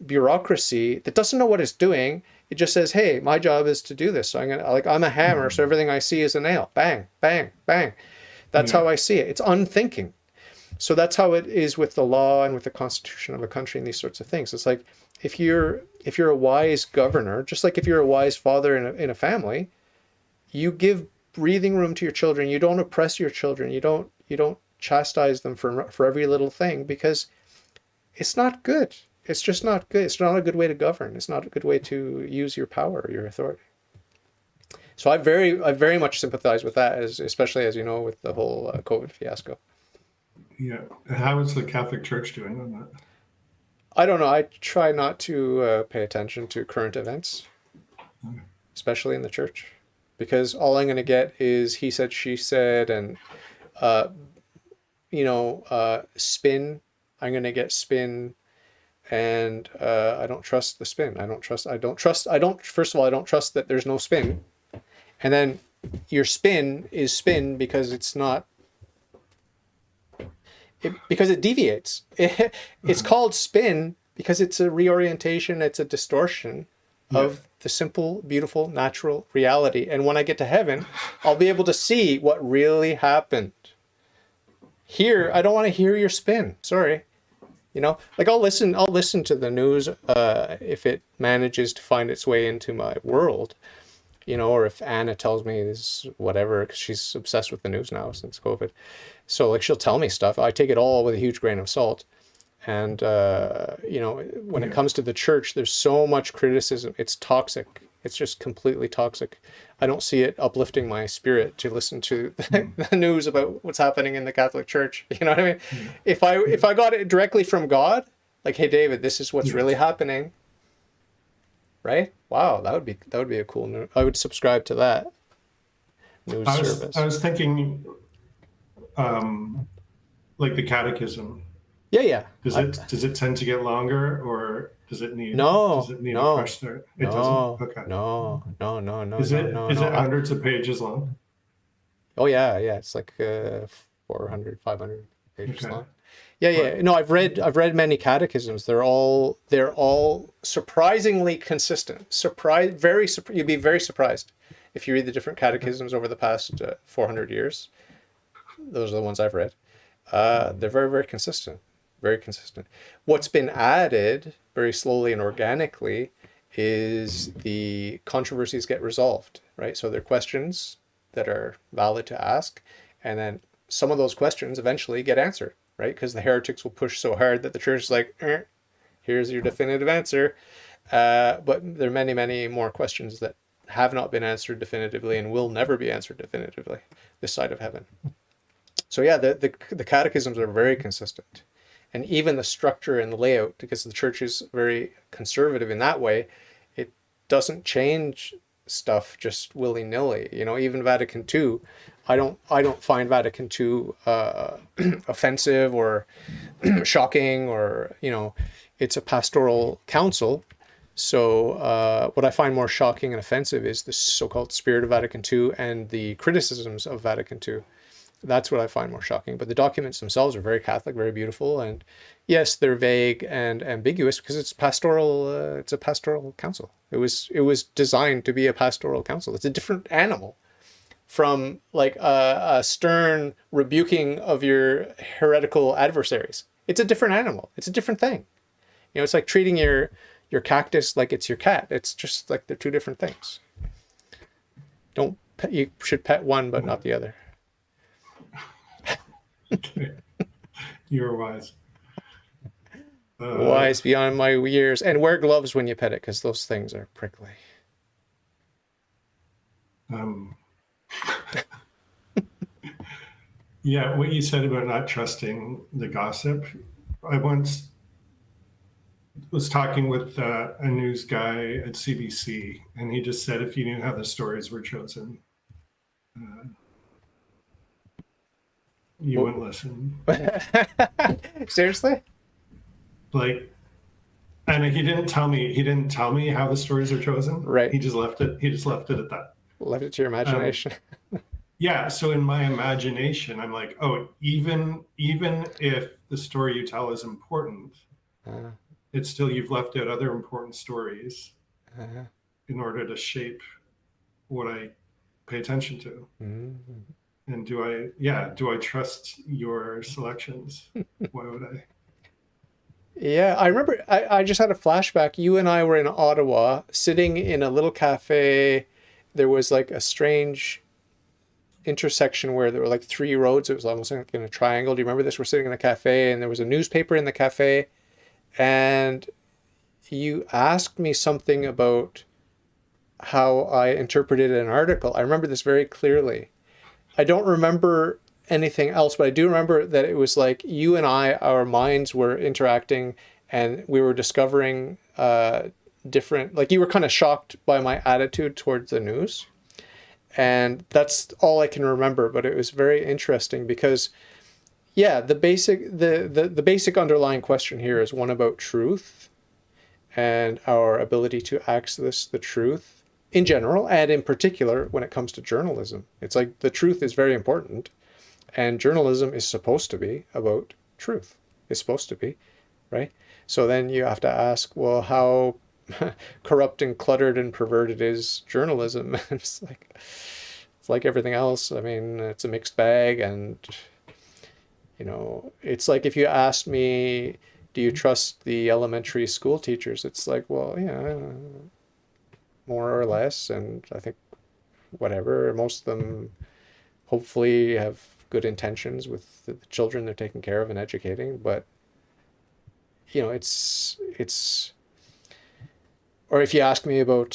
bureaucracy that doesn't know what it's doing. It just says, hey, my job is to do this. So I'm a hammer. So everything I see is a nail. Bang, bang, bang. That's how I see it. It's unthinking. So that's how it is with the law and with the constitution of a country and these sorts of things. It's like if you're a wise governor, just like if you're a wise father in a family, you give breathing room to your children. You don't oppress your children. You don't chastise them for every little thing, because it's not good. It's just not good. It's not a good way to govern. It's not a good way to use your power, your authority. So I very much sympathize with that, especially as you know, with the whole COVID fiasco. Yeah. How is the Catholic Church doing on that? I don't know. I try not to pay attention to current events, especially in the church, because all I'm going to get is he said, she said, and spin. I'm going to get spin, and I don't trust the spin. First of all, I don't trust that there's no spin. And then your spin is spin because it's not, because it deviates. It's called spin because it's a reorientation, it's a distortion of the simple, beautiful, natural reality. And when I get to heaven, I'll be able to see what really happened. Here, I don't want to hear your spin. Sorry. Like I'll listen to the news if it manages to find its way into my world. Or if Anna tells me this, whatever, because she's obsessed with the news now since COVID. So like she'll tell me stuff. I take it all with a huge grain of salt. And, when it comes to the church, there's so much criticism. It's toxic. It's just completely toxic. I don't see it uplifting my spirit to listen to the news about what's happening in the Catholic Church. You know what I mean? If I got it directly from God, like, hey, David, this is what's really happening. Right? Wow, that would be a cool news. I would subscribe to that news service. I was thinking, like the catechism. Yeah. Does it tend to get longer, or does it need a fresh start? It doesn't. Okay. No. Is it hundreds of pages long? Oh yeah. It's like 400, 500 pages long. Yeah. No, I've read many catechisms. They're all surprisingly consistent. You'd be very surprised if you read the different catechisms over the past 400 years. Those are the ones I've read. They're very, very consistent. Very consistent. What's been added very slowly and organically is the controversies get resolved, right? So they're questions that are valid to ask, and then some of those questions eventually get answered, right? Because the heretics will push so hard that the church is like, here's your definitive answer. But there are many, many more questions that have not been answered definitively and will never be answered definitively this side of heaven. So yeah, the catechisms are very consistent. And even the structure and the layout, because the church is very conservative in that way, it doesn't change stuff just willy-nilly. Even Vatican II, I don't find Vatican II offensive or shocking, or it's a pastoral council. So what I find more shocking and offensive is the so-called spirit of Vatican II and the criticisms of Vatican II. That's what I find more shocking. But the documents themselves are very Catholic, very beautiful, and yes, they're vague and ambiguous because it's pastoral. It's a pastoral council. It was designed to be a pastoral council. It's a different animal from like a stern rebuking of your heretical adversaries. It's a different animal. It's a different thing. It's like treating your cactus like it's your cat. It's just like they're two different things. You should pet one but not the other. Okay. You're wise. Wise beyond my years. And wear gloves when you pet it, because those things are prickly. Yeah, what you said about not trusting the gossip. I once was talking with a news guy at CBC, and he just said if you knew how the stories were chosen, you wouldn't listen. Seriously? Like, and he didn't tell me how the stories are chosen. Right. He just left it at that. Left it to your imagination. Yeah. So in my imagination, I'm like, oh, even if the story you tell is important, it's still, you've left out other important stories in order to shape what I pay attention to. And do I trust your selections? Why would I? Yeah, I remember, I just had a flashback. You and I were in Ottawa, sitting in a little cafe. There was like a strange intersection where there were like three roads. It was almost like in a triangle. Do you remember this? We're sitting in a cafe, and there was a newspaper in the cafe, and you asked me something about how I interpreted an article. I remember this very clearly. I don't remember anything else, but I do remember that it was like you and I, our minds were interacting, and we were discovering different, like you were kind of shocked by my attitude towards the news. And that's all I can remember, but it was very interesting because, yeah, the basic underlying question here is one about truth and our ability to access the truth in general, and in particular when it comes to journalism. It's like the truth is very important, and journalism is supposed to be about truth. It's supposed to be, right? So then you have to ask, well, how corrupt and cluttered and perverted is journalism? It's like everything else. I mean, it's a mixed bag, and it's like if you asked me, do you trust the elementary school teachers? It's like, well, yeah, more or less, and I think whatever, most of them hopefully have good intentions with the children they're taking care of and educating, but it's or if you ask me about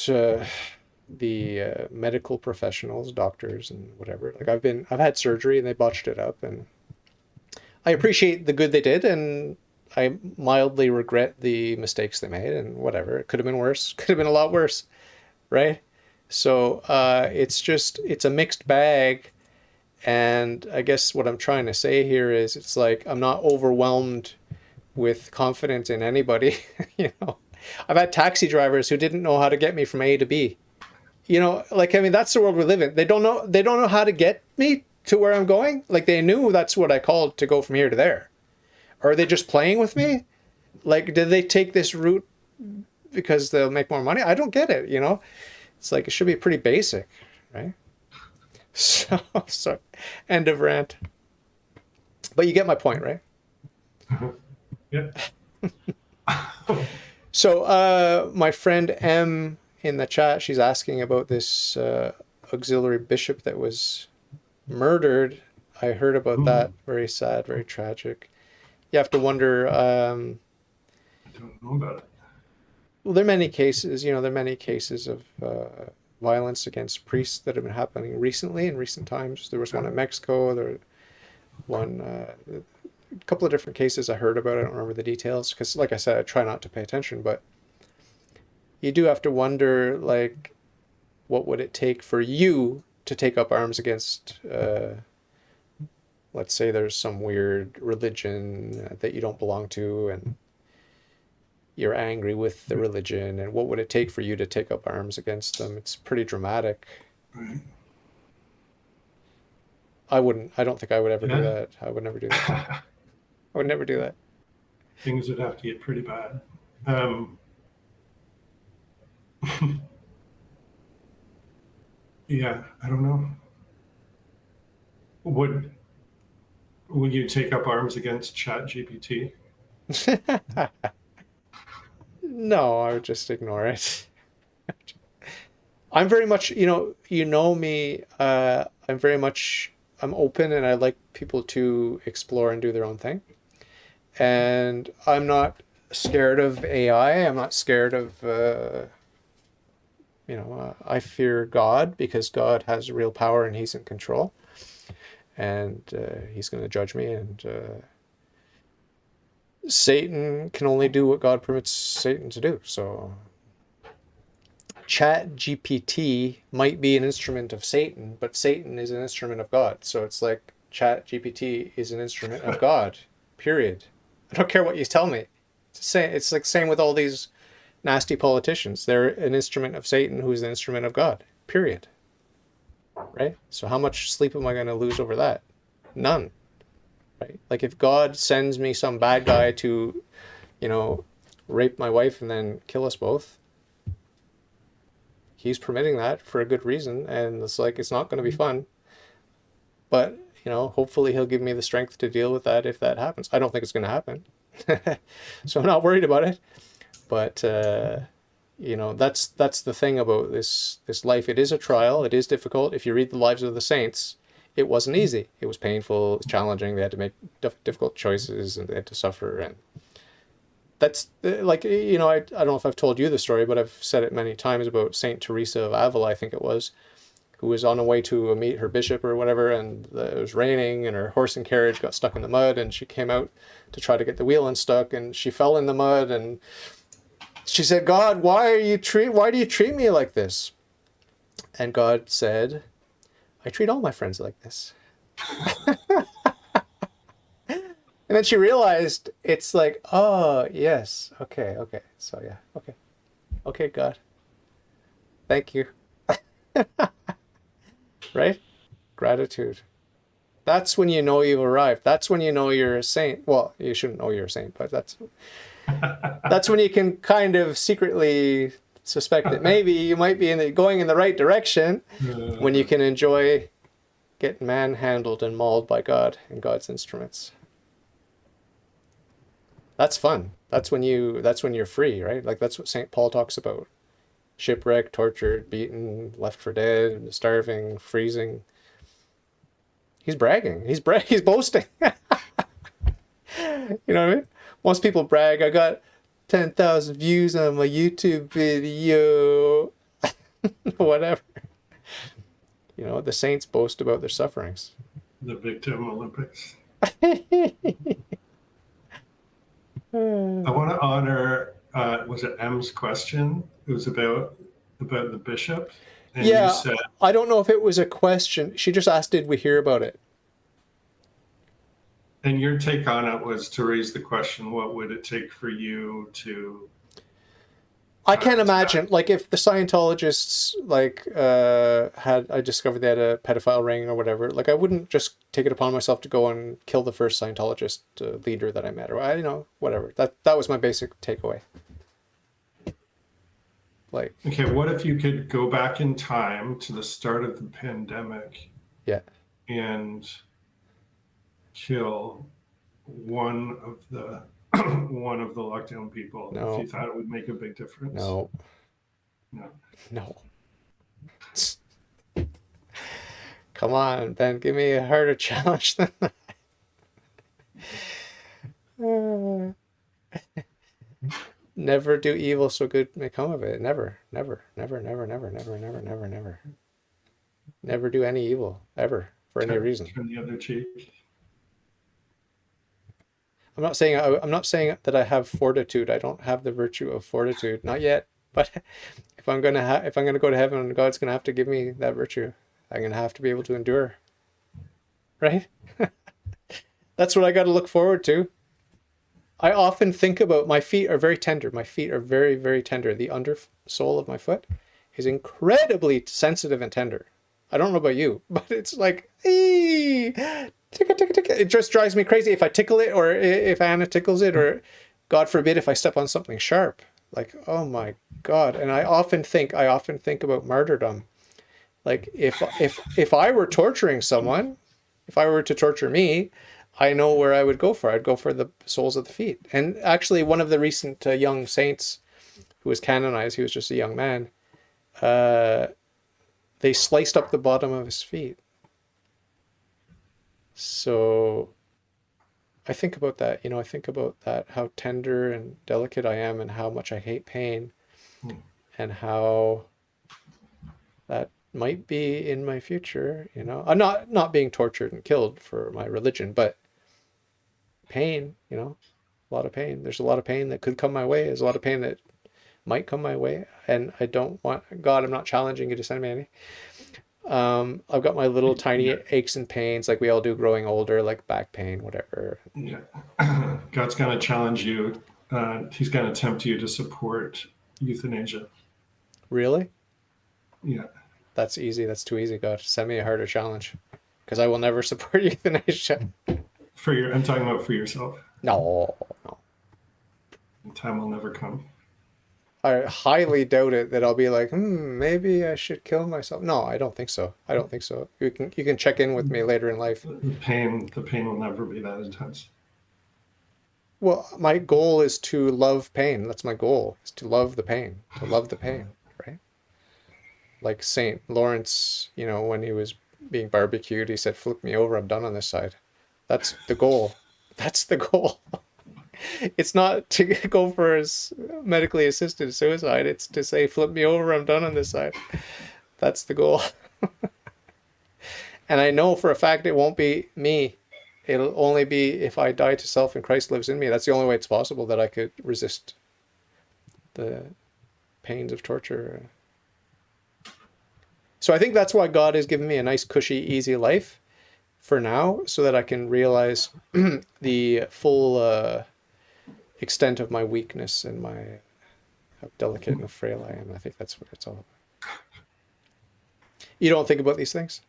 the medical professionals, doctors and whatever, like I've had surgery and they botched it up, and I appreciate the good they did, and I mildly regret the mistakes they made, and whatever, it could have been worse, could have been a lot worse, right? So it's a mixed bag. And I guess what I'm trying to say here is it's like I'm not overwhelmed with confidence in anybody. I've had taxi drivers who didn't know how to get me from A to B. Like, I mean, that's the world we live in. They don't know how to get me to where I'm going. Like, they knew that's what I called to go from here to there. Or are they just playing with me? Like, did they take this route because they'll make more money? I don't get it, It's like, it should be pretty basic, right? So, sorry. End of rant. But you get my point, right? Yeah. So, my friend M in the chat, she's asking about this auxiliary bishop that was murdered. I heard about that. Very sad, very tragic. You have to wonder. I don't know about it. Well, there are many cases. There are many cases of violence against priests that have been happening recently, in recent times. There was one in Mexico. A couple of different cases I heard about. I don't remember the details because, like I said, I try not to pay attention. But you do have to wonder, like, what would it take for you to take up arms against, let's say there's some weird religion that you don't belong to, and you're angry with the religion, and what would it take for you to take up arms against them? It's pretty dramatic. Right. I wouldn't. I don't think I would ever do Yeah. that. I would never do that. I would never do that. Things would have to get pretty bad. Um, yeah, I don't know. Would you take up arms against Chat GPT? No, I would just ignore it. I'm very much, you know me. I'm open, and I like people to explore and do their own thing. And I'm not scared of AI. I'm not scared of, I fear God because God has real power and He's in control, and He's going to judge me. And Satan can only do what God permits Satan to do. So Chat GPT might be an instrument of Satan, but Satan is an instrument of God. So it's like Chat GPT is an instrument of God, period. I don't care what you tell me. It's like same with all these nasty politicians. They're an instrument of Satan who's an instrument of God, period. Right? So how much sleep am I going to lose over that? None. Right? Like if God sends me some bad guy to, rape my wife and then kill us both, He's permitting that for a good reason, and it's like it's not going to be fun. But hopefully He'll give me the strength to deal with that if that happens. I don't think it's going to happen, so I'm not worried about it. But that's the thing about this life. It is a trial. It is difficult. If you read the lives of the saints, it wasn't easy. It was painful. It was challenging. They had to make difficult choices, and they had to suffer. And that's like, I don't know if I've told you the story, but I've said it many times about Saint Teresa of Avila, I think it was, who was on her way to meet her bishop or whatever, and it was raining, and her horse and carriage got stuck in the mud, and she came out to try to get the wheel unstuck, and she fell in the mud, and she said, "God, why do you treat me like this?" And God said, "I treat all my friends like this." And then she realized it's like, oh, yes, okay. So yeah, okay, God. Thank you. Right? Gratitude. That's when you know you've arrived. That's when you know you're a saint. Well, you shouldn't know you're a saint, but that's when you can kind of secretly suspect that maybe you might be going in the right direction, when you can enjoy getting manhandled and mauled by God and God's instruments. That's fun. That's when you're free, right? Like that's what St. Paul talks about. Shipwrecked, tortured, beaten, left for dead, starving, freezing. He's bragging. He's boasting. You know what I mean? Most people brag, I got 10,000 views on my YouTube video. Whatever. The saints boast about their sufferings. The Victim Olympics. I want to honor, was it M's question? It was about the bishop. And yeah, you said, I don't know if it was a question. She just asked, did we hear about it? and your take on it was to raise the question, what would it take for you to... I can't imagine, like, if the Scientologists, I discovered they had a pedophile ring or whatever, like, I wouldn't just take it upon myself to go and kill the first Scientologist leader that I met, or, whatever. That was my basic takeaway. Like, okay, what if you could go back in time to the start of the pandemic? Yeah. And kill one of the lockdown people, No. if you thought it would make a big difference? No. Come on, Ben, give me a harder challenge than that. Never do evil so good may come of it. Never. Never do any evil, ever, for any reason. Turn the other cheek. I'm not saying that I have fortitude. I don't have the virtue of fortitude, not yet. But if I'm gonna go to heaven, God's gonna have to give me that virtue. I'm gonna have to be able to endure. Right? That's what I got to look forward to. I often think about, my feet are very tender. My feet are very, very tender. The undersole of my foot is incredibly sensitive and tender. I don't know about you, but it's like, ee, ticka, ticka, ticka. It just drives me crazy if I tickle it, or if Anna tickles it, or God forbid if I step on something sharp. Like, oh my God. And I often think about martyrdom. Like if I were torturing someone, if I were to torture me, I know where I would go for. I'd go for the soles of the feet. And actually, one of the recent young saints who was canonized, he was just a young man, they sliced up the bottom of his feet. So I think about that, I think about that, how tender and delicate I am and how much I hate pain, and how that might be in my future, I'm not being tortured and killed for my religion, but pain, a lot of pain. There's a lot of pain that could come my way. There's a lot of pain that might come my way. And I don't want, God, I'm not challenging you to send me any. I've got my little tiny aches and pains like we all do growing older, like back pain, whatever. Yeah. God's going to challenge you. He's going to tempt you to support euthanasia. Really? Yeah. That's easy. That's too easy, God. Send me a harder challenge, because I will never support euthanasia. I'm talking about for yourself. No. The time will never come. I highly doubt it that I'll be like, maybe I should kill myself. No, I don't think so. You can check in with me later in life. The pain will never be that intense. Well, my goal is to love pain. That's my goal, is to love the pain, right? Like Saint Lawrence, when he was being barbecued, he said, flip me over, I'm done on this side. That's the goal. That's the goal. It's not to go for medically assisted suicide. It's to say, flip me over, I'm done on this side. That's the goal. And I know for a fact it won't be me. It'll only be if I die to self and Christ lives in me. That's the only way it's possible that I could resist the pains of torture. So I think that's why God has given me a nice, cushy, easy life for now, so that I can realize the full extent of my weakness and how delicate and frail I am. I think that's what it's all about. You don't think about these things?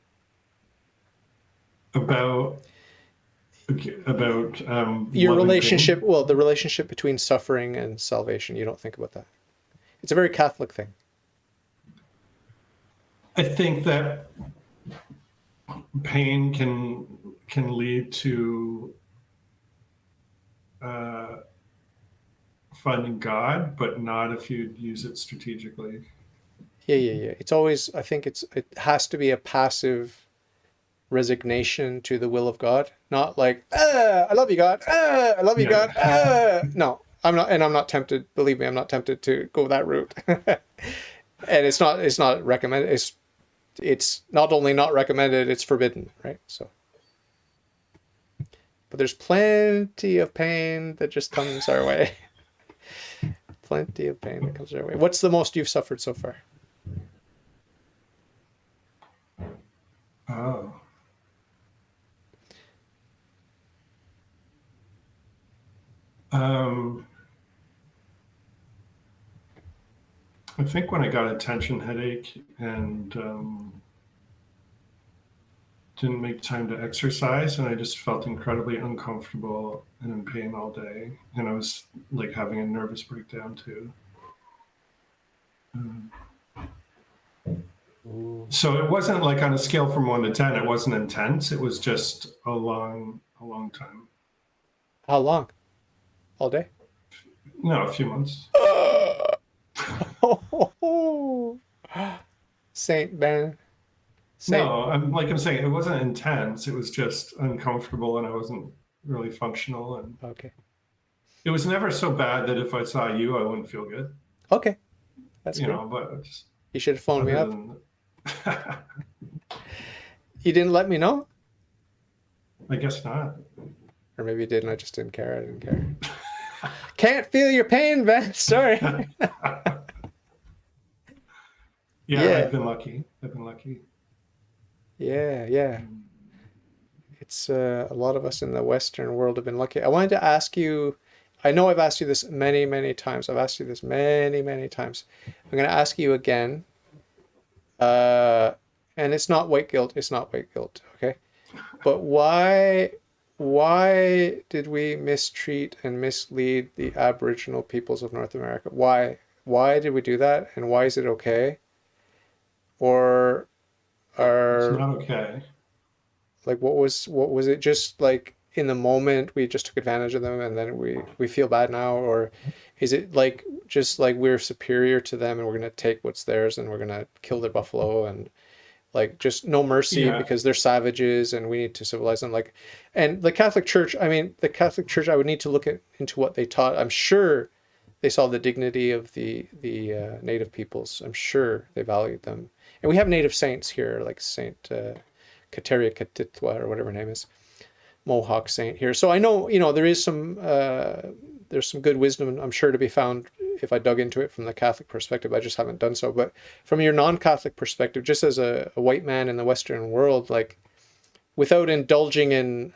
About your relationship, well, the relationship between suffering and salvation. You don't think about that? It's a very Catholic thing. I think that pain can lead to finding God, but not if you use it strategically. Yeah. It's always, I think it has to be a passive resignation to the will of God, not like, I love you, God. I love you, God. No, I'm not, and I'm not tempted. Believe me, I'm not tempted to go that route. And it's not recommended. It's not only not recommended, it's forbidden, right? So, but there's plenty of pain that just comes our way. Plenty of pain that comes our way. What's the most you've suffered so far? Oh. I think when I got a tension headache and didn't make time to exercise, and I just felt incredibly uncomfortable and in pain all day, and I was like having a nervous breakdown too. So it wasn't like on a scale from 1 to 10. It wasn't intense. It was just a long time. How long? All day? No, a few months. Saint Ben. No, I'm saying, it wasn't intense. It was just uncomfortable, and I wasn't really functional. And okay, it was never so bad that if I saw you, I wouldn't feel good. Okay, that's good. But just, you should have phoned me up. You didn't let me know? I guess not. Or maybe you did, and I just didn't care. I didn't care. Can't feel your pain, Ben. Sorry. Yeah, I've been lucky. Yeah. It's a lot of us in the Western world have been lucky. I wanted to ask you, I know I've asked you this many, many times. I've asked you this many, many times. I'm going to ask you again. And and it's not white guilt. It's not white guilt. Okay. But why did we mistreat and mislead the Aboriginal peoples of North America? Why did we do that? And why is it okay? Or It's are not okay. like what was it just like in the moment we just took advantage of them and then we feel bad now? Or is it like just like we're superior to them and we're gonna take what's theirs and we're gonna kill their buffalo and like just no mercy Yeah. because they're savages and we need to civilize them, like, and the Catholic Church, I mean, the Catholic Church, I would need to look into what they taught. I'm sure they saw the dignity of the native peoples. I'm sure they valued them, and we have native saints here like Saint Kateria Katitwa or whatever her name is, Mohawk saint here. So I know, there is there's some good wisdom, I'm sure, to be found if I dug into it from the Catholic perspective. I just haven't done so. But from your non-Catholic perspective, just as a white man in the Western world, like without indulging in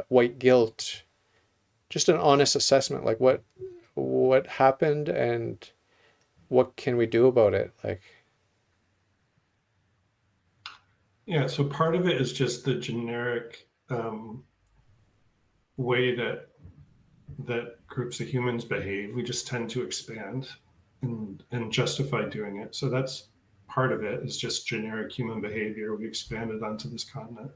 white guilt, just an honest assessment, like what happened and what can we do about it? Like, Yeah. So part of it is just the generic way that groups of humans behave. We just tend to expand and justify doing it. So that's part of it, is just generic human behavior. We expanded onto this continent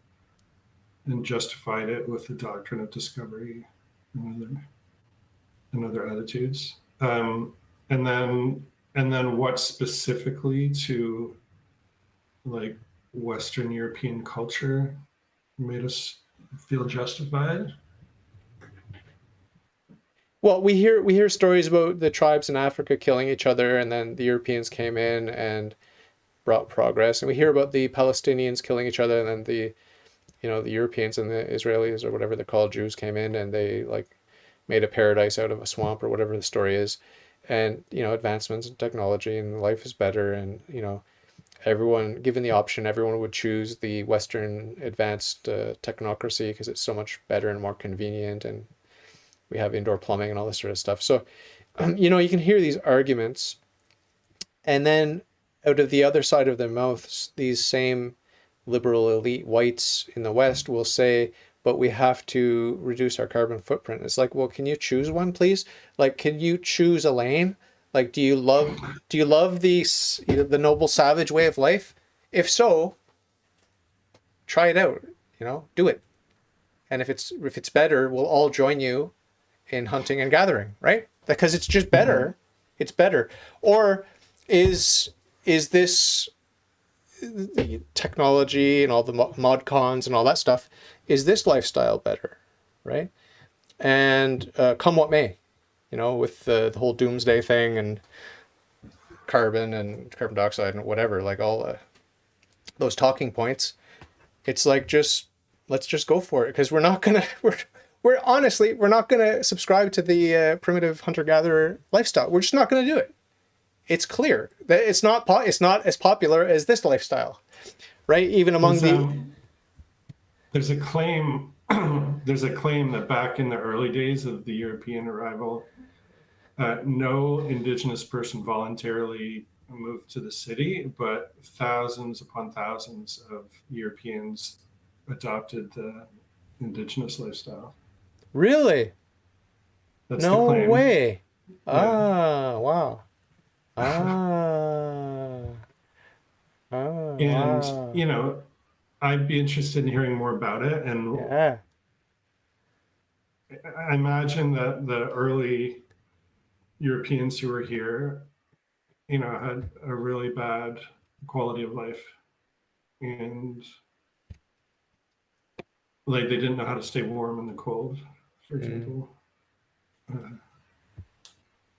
and justified it with the doctrine of discovery and other attitudes. And then what specifically to like Western European culture made us feel justified? well, we hear stories about the tribes in Africa killing each other, and then the Europeans came in and brought progress. And we hear about the Palestinians killing each other, and then the Europeans and the Israelis or whatever they're called, Jews, came in and they like made a paradise out of a swamp or whatever the story is. And advancements in technology and life is better, and everyone, given the option, everyone would choose the Western advanced technocracy because it's so much better and more convenient, and we have indoor plumbing and all this sort of stuff. So you can hear these arguments, and then out of the other side of their mouths, these same liberal elite whites in the West will say, but we have to reduce our carbon footprint. It's like, well, can you choose one, please? Like, can you choose a lane? Like, do you love the noble savage way of life? If so, try it out, do it. And if it's better, we'll all join you in hunting and gathering, right? Because it's just better. Mm-hmm. It's better. Or is this the technology and all the mod cons and all that stuff, is this lifestyle better, right? And come what may, with the whole doomsday thing and carbon dioxide and whatever, like all those talking points, it's like, let's just go for it, because we're not gonna we're not gonna subscribe to the primitive hunter-gatherer lifestyle. We're just not gonna do it. It's clear that it's not as popular as this lifestyle, right? Even among there's a claim that back in the early days of the European arrival, no indigenous person voluntarily moved to the city, but thousands upon thousands of Europeans adopted the indigenous lifestyle. Really? That's no the claim. way. Yeah. Wow. And Wow. I'd be interested in hearing more about it. And Yeah. I imagine that the early Europeans who were here, had a really bad quality of life, and like they didn't know how to stay warm in the cold, for example.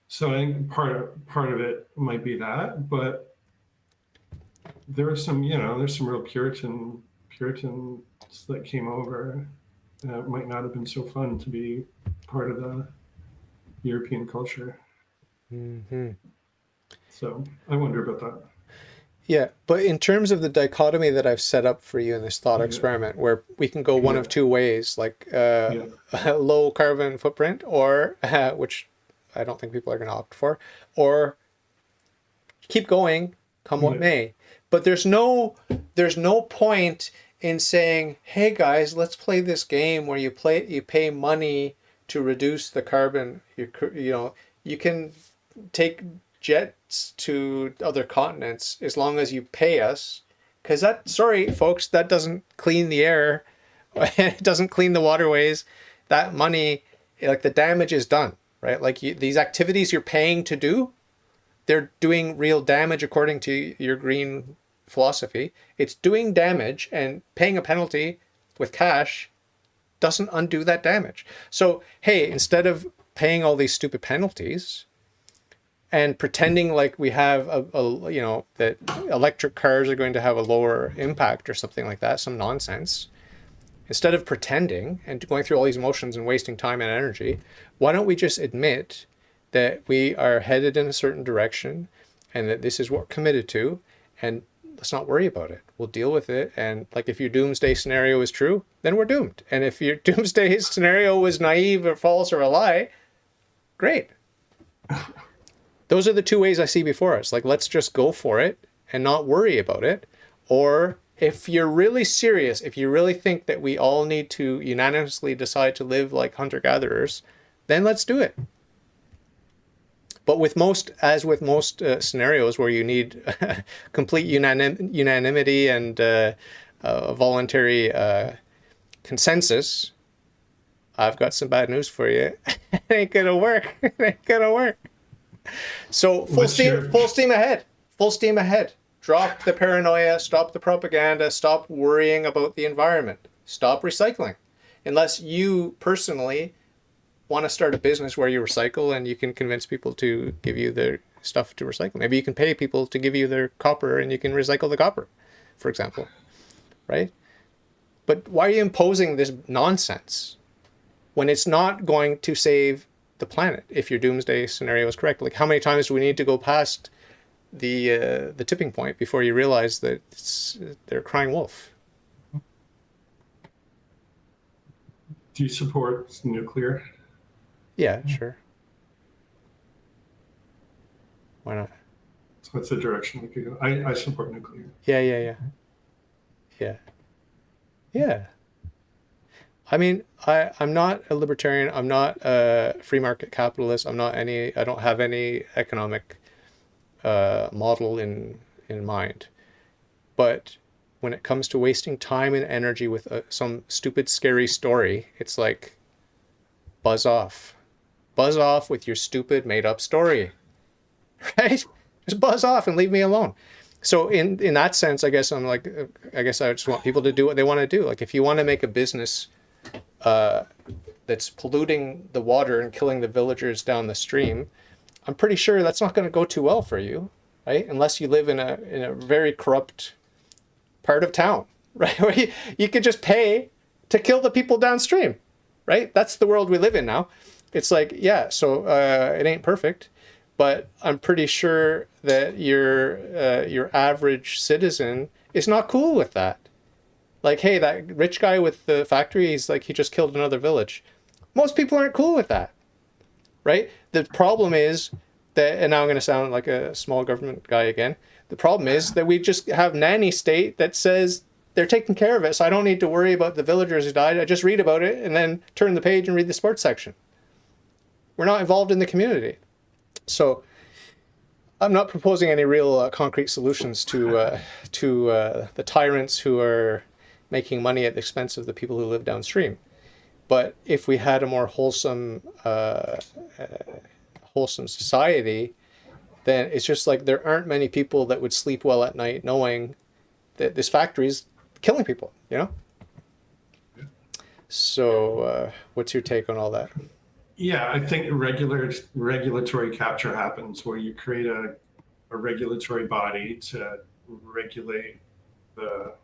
So I think part of it might be that, but there are some, there's some real Puritans that came over. It might not have been so fun to be part of the European culture. Mm-hmm. So I wonder about that. Yeah, but in terms of the dichotomy that I've set up for you in this thought experiment, where we can go one of two ways, like low carbon footprint, or which I don't think people are going to opt for, or keep going come what may. But there's no point in saying, hey guys, let's play this game where you pay money to reduce the carbon. You can take jets to other continents as long as you pay us, because sorry folks, that doesn't clean the air. It doesn't clean the waterways. That money, like, the damage is done, right? Like, these activities you're paying to do, they're doing real damage according to your green philosophy. It's doing damage, and paying a penalty with cash doesn't undo that damage. So, hey, instead of paying all these stupid penalties and pretending like we have that electric cars are going to have a lower impact or something like that, some nonsense, instead of pretending and going through all these emotions and wasting time and energy, why don't we just admit that we are headed in a certain direction and that this is what we're committed to, and let's not worry about it. We'll deal with it. And like, if your doomsday scenario is true, then we're doomed. And if your doomsday scenario was naive or false or a lie, great. Those are the two ways I see before us. Like, let's just go for it and not worry about it. Or if you're really serious, if you really think that we all need to unanimously decide to live like hunter-gatherers, then let's do it. But with most scenarios where you need complete unanimity and voluntary consensus, I've got some bad news for you. It ain't gonna work. It ain't gonna work. So full steam ahead. Full steam ahead. Drop the paranoia. Stop the propaganda. Stop worrying about the environment. Stop recycling. Unless you personally want to start a business where you recycle and you can convince people to give you their stuff to recycle. Maybe you can pay people to give you their copper and you can recycle the copper, for example, right? But why are you imposing this nonsense when it's not going to save the planet if your doomsday scenario is correct? Like, how many times do we need to go past the tipping point before you realize that they're crying wolf? Do you support nuclear? Yeah, sure. Why not? So what's the direction we could go? I support nuclear. Yeah. I mean, I'm not a libertarian. I'm not a free market capitalist. I don't have any economic model in mind. But when it comes to wasting time and energy with some stupid, scary story, it's like, buzz off. Buzz off with your stupid, made-up story, right? Just buzz off and leave me alone. So in that sense, I guess I just want people to do what they want to do. Like, if you want to make a business that's polluting the water and killing the villagers down the stream, I'm pretty sure that's not going to go too well for you, right? Unless you live in a very corrupt part of town, right? Where you could just pay to kill the people downstream, right? That's the world we live in now. It's like, yeah, so it ain't perfect, but I'm pretty sure that your average citizen is not cool with that. Like, hey, that rich guy with the factory, he just killed another village. Most people aren't cool with that, right? The problem is that, and now I'm going to sound like a small government guy again, the problem is that we just have nanny state that says they're taking care of it, so I don't need to worry about the villagers who died. I just read about it and then turn the page and read the sports section. We're not involved in the community. So I'm not proposing any real concrete solutions to the tyrants who are making money at the expense of the people who live downstream. But if we had a more wholesome society, then it's just like, there aren't many people that would sleep well at night knowing that this factory is killing people, you know? So what's your take on all that? Yeah, I think regulatory capture happens where you create a regulatory body to regulate the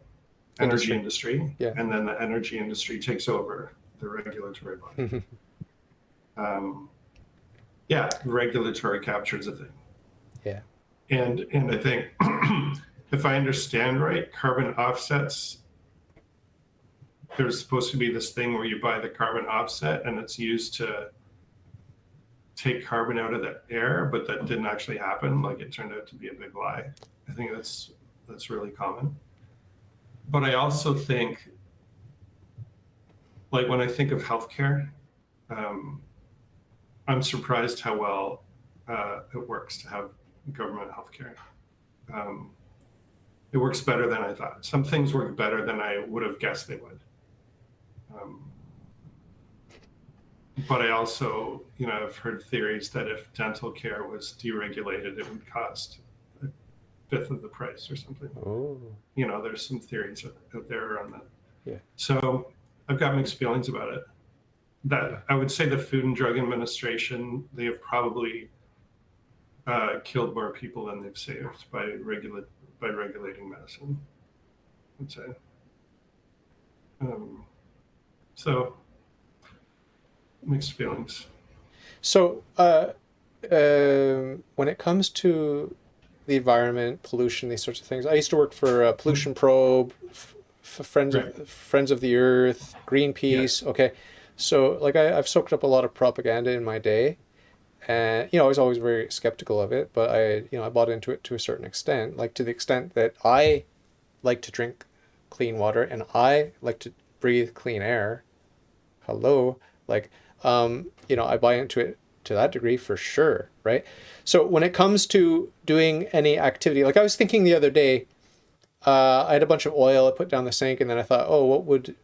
energy industry, yeah. And then the energy industry takes over the regulatory body. Yeah, regulatory capture is a thing. Yeah. And I think, if I understand right, carbon offsets, there's supposed to be this thing where you buy the carbon offset and it's used to take carbon out of the air, but that didn't actually happen. Like it turned out to be a big lie. I think that's really common. But I also think, like when I think of healthcare, I'm surprised how well it works to have government healthcare. It works better than I thought. Some things work better than I would have guessed they would. But I also, I've heard theories that if dental care was deregulated, it would cost a fifth of the price or something. Oh. There's some theories out there around that. Yeah. So I've got mixed feelings about it. That I would say the Food and Drug Administration, they have probably killed more people than they've saved by regulating medicine, I'd say. So mixed feelings. So when it comes to the environment, pollution, these sorts of things, I used to work for Pollution Probe, Friends of the Earth, Greenpeace. Yeah. Okay, so like I've soaked up a lot of propaganda in my day, and I was always very skeptical of it, but I bought into it to a certain extent, like to the extent that I like to drink clean water and I like to breathe clean air. Hello, like I buy into it to that degree for sure, right? So when it comes to doing any activity, like I was thinking the other day, I had a bunch of oil I put down the sink, and then I thought, oh, what would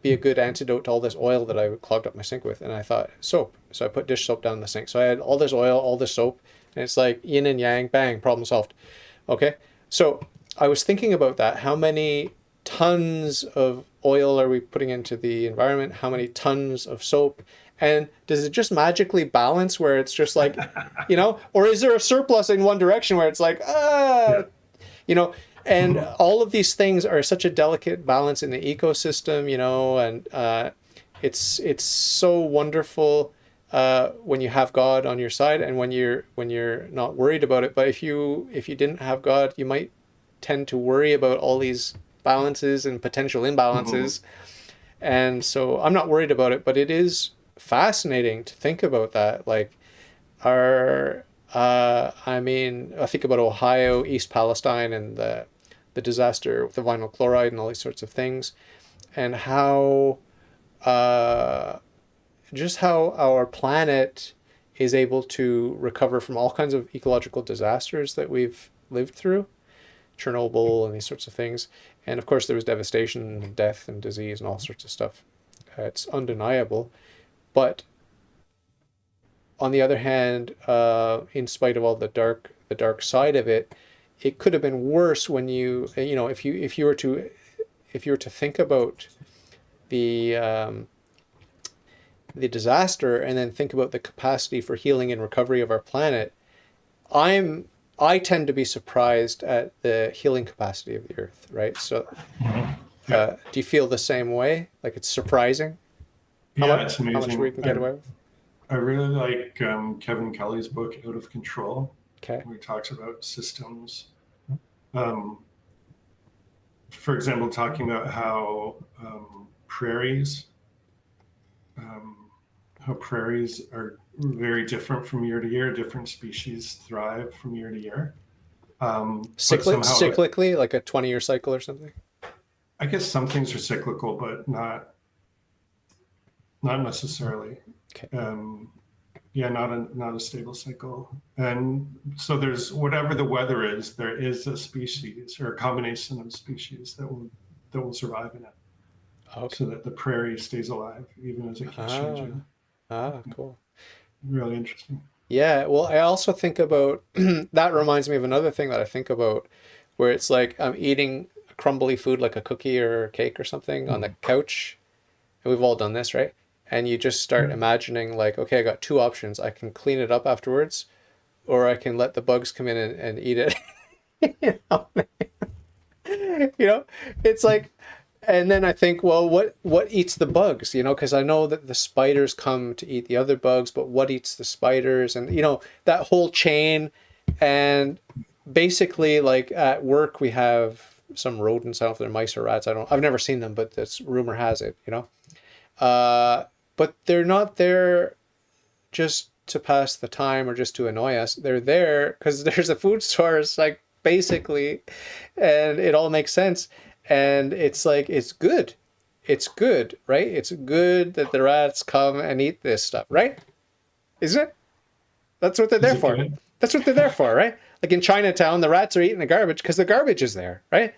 be a good antidote to all this oil that I clogged up my sink with? And I thought soap. So I put dish soap down the sink. So I had all this oil, all this soap, and it's like yin and yang, bang, problem solved. Okay. So I was thinking about that. How many tons of oil are we putting into the environment? How many tons of soap? And does it just magically balance where it's just like, or is there a surplus in one direction where it's like, and all of these things are such a delicate balance in the ecosystem, and it's so wonderful when you have God on your side and when you're not worried about it. But if you didn't have God, you might tend to worry about all these balances and potential imbalances. And so I'm not worried about it, but it is fascinating to think about that. Like I think about Ohio, East Palestine, and the disaster with the vinyl chloride and all these sorts of things, and how just how our planet is able to recover from all kinds of ecological disasters that we've lived through, Chernobyl and these sorts of things. And of course there was devastation and death and disease and all sorts of stuff. It's undeniable. But on the other hand, in spite of all the dark side of it, it could have been worse when if you were to think about the disaster and then think about the capacity for healing and recovery of our planet. I tend to be surprised at the healing capacity of the Earth, right? So, do you feel the same way? Like it's surprising? It's amazing. How much we can get away with? I really like Kevin Kelly's book, Out of Control, where he talks about systems. For example, talking about how prairies are very different from year to year. Different species thrive from year to year. Cyclically, like a 20-year cycle or something? I guess some things are cyclical, but not necessarily. Okay. Not a stable cycle. And so there's whatever the weather is, there is a species or a combination of species that will survive in it. Okay. So that the prairie stays alive even as it keeps changing. Cool. Really interesting. Yeah, well, I also think about that reminds me of another thing that I think about, where it's like I'm eating crumbly food like a cookie or a cake or something on the couch, and we've all done this, right? And you just start imagining like, okay, I got two options. I can clean it up afterwards, or I can let the bugs come in and eat it. It's like, and then I think, well, what eats the bugs? Because I know that the spiders come to eat the other bugs, but what eats the spiders? And that whole chain. And basically, like at work, we have some rodents. I don't know if they're mice or rats. I've never seen them, but this rumor has it. But they're not there just to pass the time or just to annoy us. They're there because there's a food source, like, basically, and it all makes sense. And it's like, it's good. It's good, right? It's good that the rats come and eat this stuff, right? Isn't it? That's what they're Is there it for. good? That's what they're there for, right? Like in Chinatown, the rats are eating the garbage because the garbage is there, right?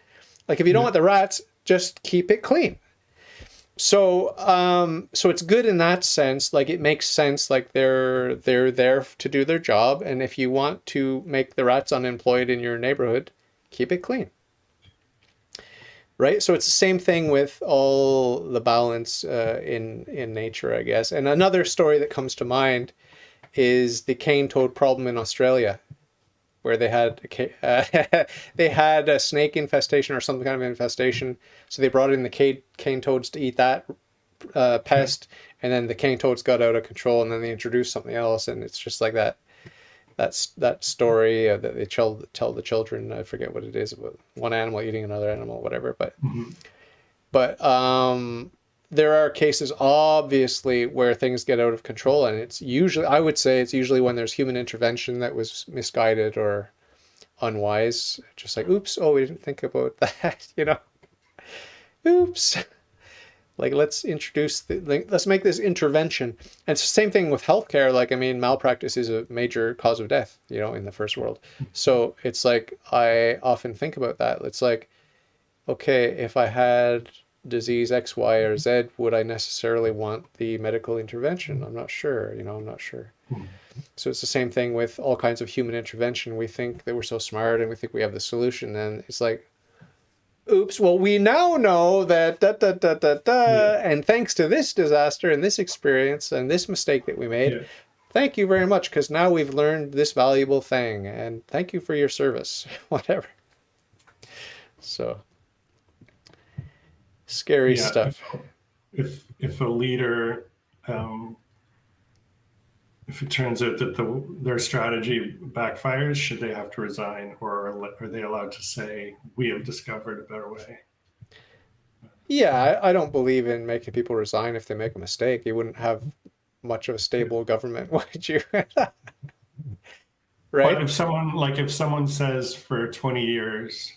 Like if you don't want the rats, just keep it clean. So, so it's good in that sense. Like it makes sense. Like they're there to do their job, and if you want to make the rats unemployed in your neighborhood, keep it clean, right? So it's the same thing with all the balance in nature, I guess. And another story that comes to mind is the cane toad problem in Australia, where they had they had a snake infestation or some kind of infestation. So they brought in the cane toads to eat that pest, and then the cane toads got out of control, and then they introduced something else, and it's just like that. That story that they tell the children. I forget what it is about one animal eating another animal, whatever. But there are cases, obviously, where things get out of control, and it's usually, I would say, it's usually when there's human intervention that was misguided or unwise. Just like, oops, oh, we didn't think about that, Oops. Like, let's make this intervention. And it's the same thing with healthcare. Like, I mean, malpractice is a major cause of death, in the first world. So it's like, I often think about that. It's like, okay, if I had disease X, Y, or Z, would I necessarily want the medical intervention? I'm not sure, I'm not sure. So it's the same thing with all kinds of human intervention. We think that we're so smart and we think we have the solution, and it's like, oops, well, we now know that and thanks to this disaster and this experience and this mistake that we made, thank you very much, because now we've learned this valuable thing, and thank you for your service, whatever. So scary stuff. If a leader, if it turns out that their strategy backfires, should they have to resign, or are they allowed to say, we have discovered a better way? Yeah, I don't believe in making people resign if they make a mistake. You wouldn't have much of a stable government, would you? Right? But if someone says for 20 years,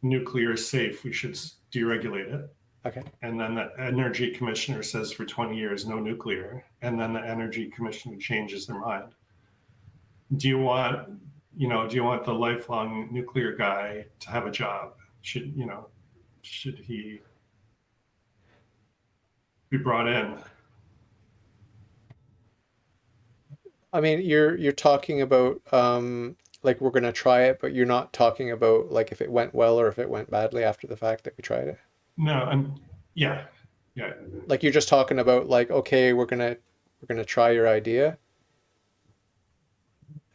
nuclear is safe, we should deregulate it. Okay. And then the energy commissioner says for 20 years, no nuclear. And then the energy commissioner changes their mind. Do you want the lifelong nuclear guy to have a job? Should he be brought in? I mean, you're talking about like we're gonna try it, but you're not talking about like if it went well or if it went badly after the fact that we tried it. No, yeah. Like you're just talking about like, okay, we're gonna try your idea,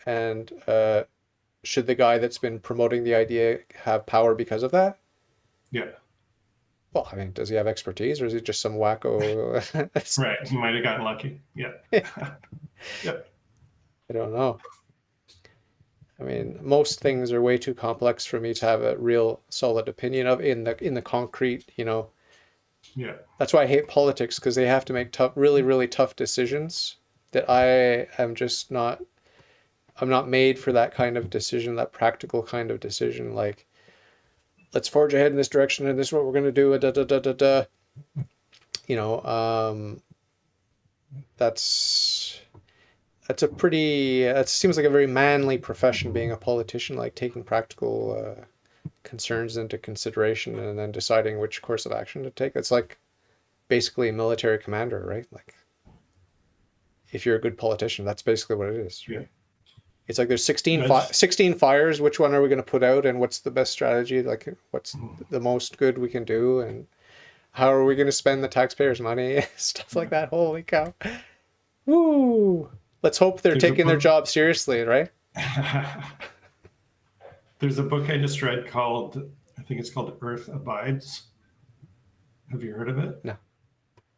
and should the guy that's been promoting the idea have power because of that? Yeah. Well, I mean, does he have expertise, or is he just some wacko? Right. He might have gotten lucky. Yeah. Yep. I don't know. I mean, most things are way too complex for me to have a real solid opinion of in the concrete, Yeah. That's why I hate politics, because they have to make really, really tough decisions that I am just not. I'm not made for that kind of decision, that practical kind of decision. Like, let's forge ahead in this direction, and this is what we're going to do. That's a pretty. That seems like a very manly profession, being a politician, like taking practical concerns into consideration and then deciding which course of action to take. It's like basically a military commander, right? Like, if you're a good politician, that's basically what it is. Right? Yeah. It's like there's 16 fires. Which one are we going to put out, and what's the best strategy? Like, what's the most good we can do, and how are we going to spend the taxpayers' money? Stuff like that. Holy cow! Woo! Let's hope they're taking their job seriously, right? There's a book I just read called, I think it's called Earth Abides. Have you heard of it? No.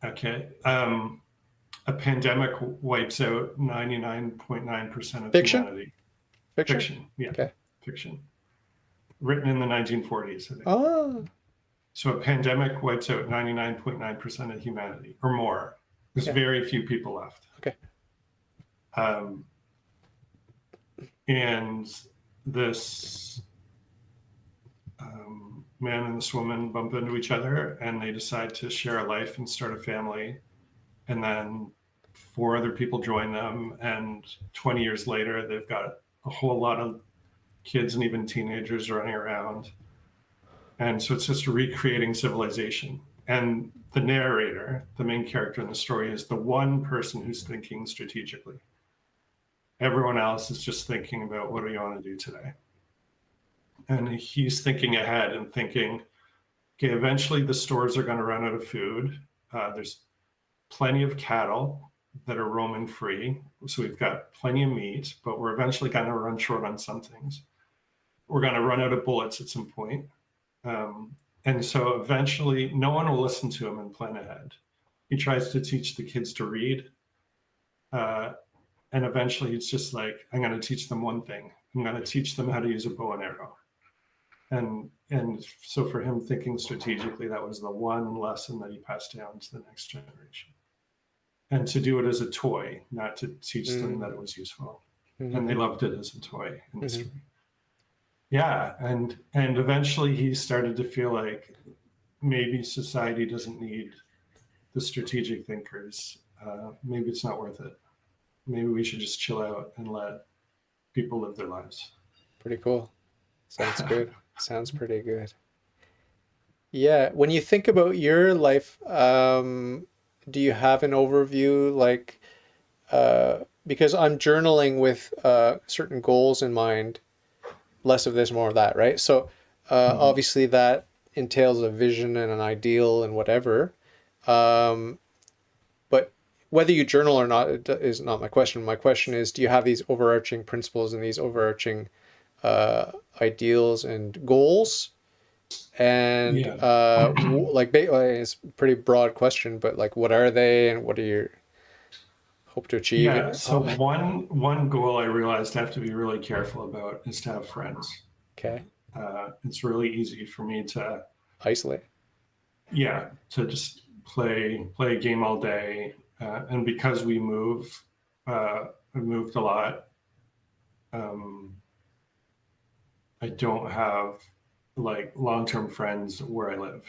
Okay. A pandemic wipes out 99.9% of Fiction? humanity. Fiction? Yeah. Okay. Fiction. Written in the 1940s, I think. Oh. So a pandemic wipes out 99.9% of humanity or more. There's very few people left. Okay. Um, and this man and this woman bump into each other, and they decide to share a life and start a family. And then 4 other people join them, and 20 years later, they've got a whole lot of kids and even teenagers running around. And so it's just recreating civilization. And the narrator, the main character in the story, is the one person who's thinking strategically. Everyone else is just thinking about, what do we want to do today? And he's thinking ahead and thinking, okay, eventually the stores are going to run out of food. There's plenty of cattle that are roaming free. So we've got plenty of meat, but we're eventually going to run short on some things. We're going to run out of bullets at some point. And so eventually no one will listen to him and plan ahead. He tries to teach the kids to read. And eventually it's just like, I'm going to teach them one thing. I'm going to teach them how to use a bow and arrow. And so for him, thinking strategically, that was the one lesson that he passed down to the next generation. And to do it as a toy, not to teach them that it was useful. And they loved it as a toy in history. Yeah, and eventually he started to feel like maybe society doesn't need the strategic thinkers. Maybe it's not worth it. Maybe we should just chill out and let people live their lives. Pretty cool. Sounds good. Sounds pretty good. Yeah, when you think about your life, do you have an overview, like, because I'm journaling with certain goals in mind, less of this, more of that, right? So obviously that entails a vision and an ideal and whatever. But whether you journal or not is not my question. My question is, do you have these overarching principles and these overarching ideals and goals? And it's a pretty broad question, but like, what are they and what do you hope to achieve? Yeah, so one goal I realized I have to be really careful about is to have friends. Okay. It's really easy for me to isolate. Yeah, to just play a game all day. And because we moved a lot, I don't have like long-term friends where I live.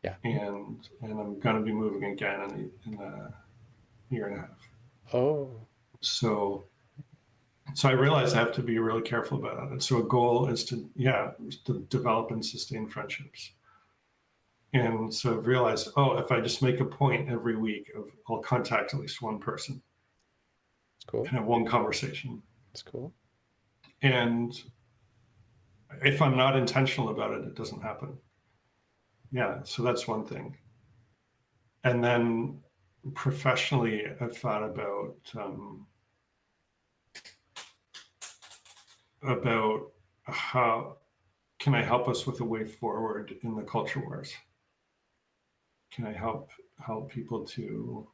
Yeah. And I'm going to be moving again in a year and a half. Oh. So I realize I have to be really careful about it. So a goal is to develop and sustain friendships. And so I've realized, if I just make a point every week of I'll contact at least one person. That's cool. And have one conversation. That's cool. And if I'm not intentional about it, it doesn't happen. Yeah, so that's one thing. And then professionally, I've thought about how can I help us with a way forward in the culture wars? Can I help people to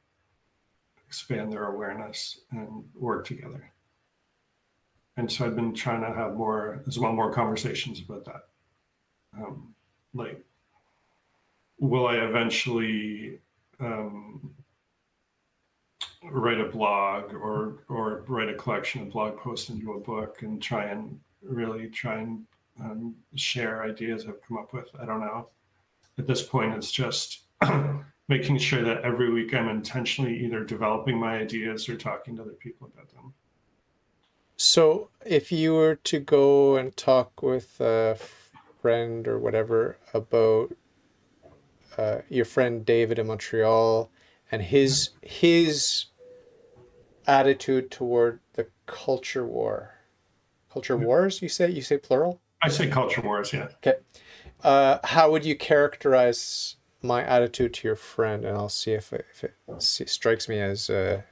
expand their awareness and work together? And so I've been trying to have more conversations about that. Like, will I eventually write a blog or write a collection of blog posts into a book and try and share ideas I've come up with? I don't know. At this point, it's just making sure that every week I'm intentionally either developing my ideas or talking to other people about them. So if you were to go and talk with a friend or whatever about your friend David in Montreal and his attitude toward the culture wars, you say plural? I say culture wars, yeah. Okay. How would you characterize my attitude to your friend? And I'll see if it strikes me as a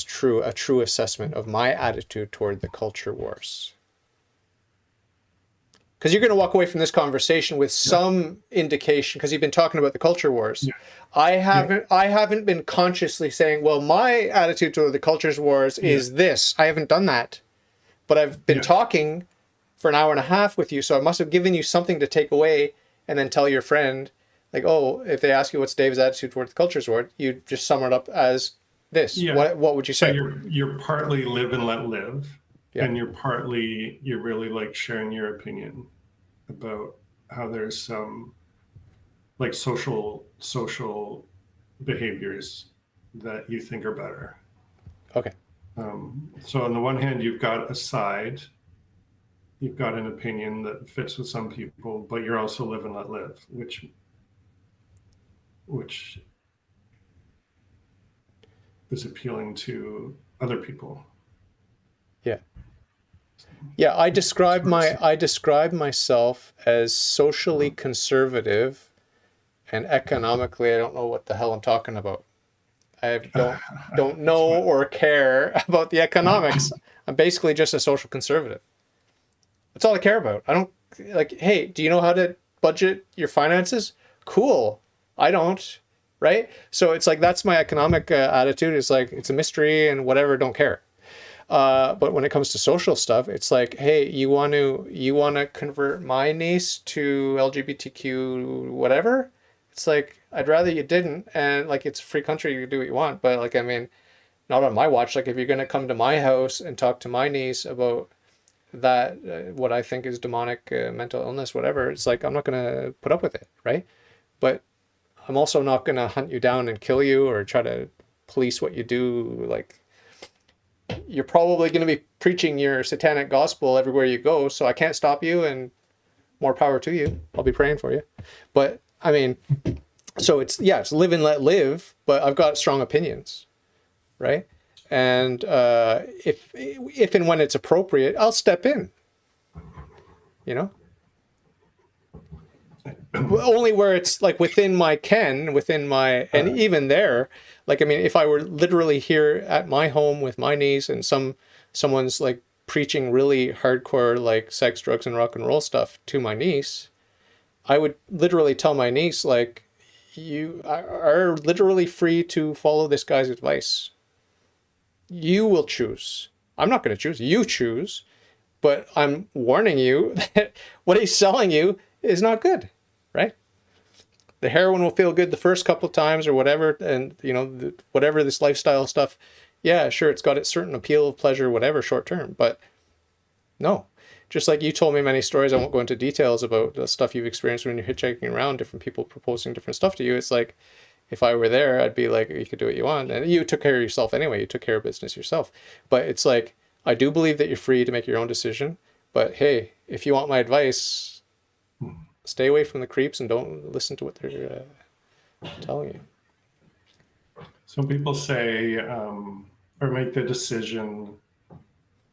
true assessment of my attitude toward the culture wars. Because you're going to walk away from this conversation with some indication, because you've been talking about the culture wars. Yeah. I haven't been consciously saying, well, my attitude toward the culture wars is this. I haven't done that. But I've been talking for an hour and a half with you, so I must have given you something to take away and then tell your friend, like, oh, if they ask you what's Dave's attitude toward the culture war, you just sum it up as this. Yeah. What would you So say? you're partly live and let live, Yeah. and you're really like sharing your opinion about how there's some like social behaviors that you think are better. Okay. So on the one hand, you've got a side, you've got an opinion that fits with some people, but you're also live and let live, which is appealing to other people. Yeah. Yeah, I describe myself as socially conservative, and economically I don't know what the hell I'm talking about. I don't know or care about the economics. I'm basically just a social conservative. That's all I care about. I don't like, hey, do you know how to budget your finances? Cool. I don't, right? So it's like that's my economic attitude. It's like it's a mystery and whatever, don't care. But when it comes to social stuff, it's like, hey, you want to convert my niece to LGBTQ whatever? It's like I'd rather you didn't. And like it's a free country, you can do what you want. But like I mean, not on my watch. Like if you're gonna come to my house and talk to my niece about that, what I think is demonic mental illness, whatever, it's like I'm not gonna put up with it, right? But I'm also not gonna hunt you down and kill you or try to police what you do. Like you're probably going to be preaching your satanic gospel everywhere you go, so I can't stop you, and more power to you. I'll be praying for you. But I mean, so it's live and let live, but I've got strong opinions, right? And if and when it's appropriate, I'll step in, you know? Only where it's like within my ken, and even there, like I mean, if I were literally here at my home with my niece and someone's like preaching really hardcore like sex, drugs, and rock and roll stuff to my niece, I would literally tell my niece like, you are literally free to follow this guy's advice. You will choose. I'm not going to choose. You choose, but I'm warning you that what he's selling you is not good. Right? The heroin will feel good the first couple of times or whatever. And, you know, whatever this lifestyle stuff, yeah, sure, it's got its certain appeal of pleasure, whatever, short term. But no, just like you told me many stories, I won't go into details about the stuff you've experienced when you're hitchhiking around, different people proposing different stuff to you. It's like, if I were there, I'd be like, you could do what you want. And you took care of yourself anyway. You took care of business yourself. But it's like, I do believe that you're free to make your own decision. But hey, if you want my advice, stay away from the creeps and don't listen to what they're telling you. Some people say, or make the decision,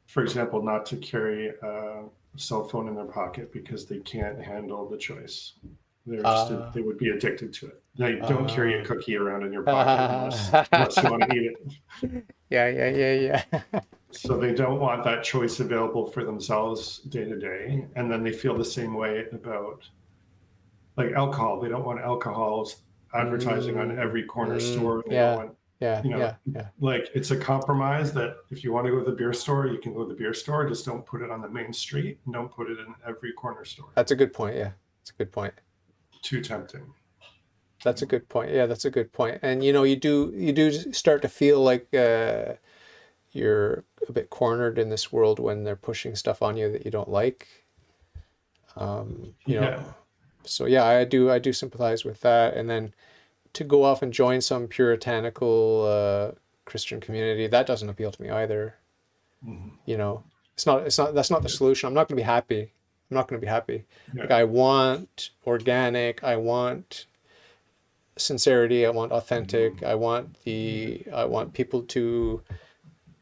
for example, not to carry a cell phone in their pocket because they can't handle the choice. They would be addicted to it. They don't carry a cookie around in your pocket unless you want to eat it. Yeah. So they don't want that choice available for themselves day to day. And then they feel the same way about like alcohol. They don't want alcohol advertising on every corner store. They don't want, like it's a compromise that if you want to go to the beer store, you can go to the beer store. Just don't put it on the main street and don't put it in every corner store. That's a good point. Yeah, that's a good point. Too tempting. That's a good point. Yeah, that's a good point. And you know, you do start to feel like you're a bit cornered in this world when they're pushing stuff on you that you don't like. You know, so yeah, I do sympathize with that. And then to go off and join some puritanical Christian community, that doesn't appeal to me either. Mm-hmm. You know, that's not the solution. I'm not going to be happy. Yeah. Like I want organic. I want sincerity. I want authentic. I want people to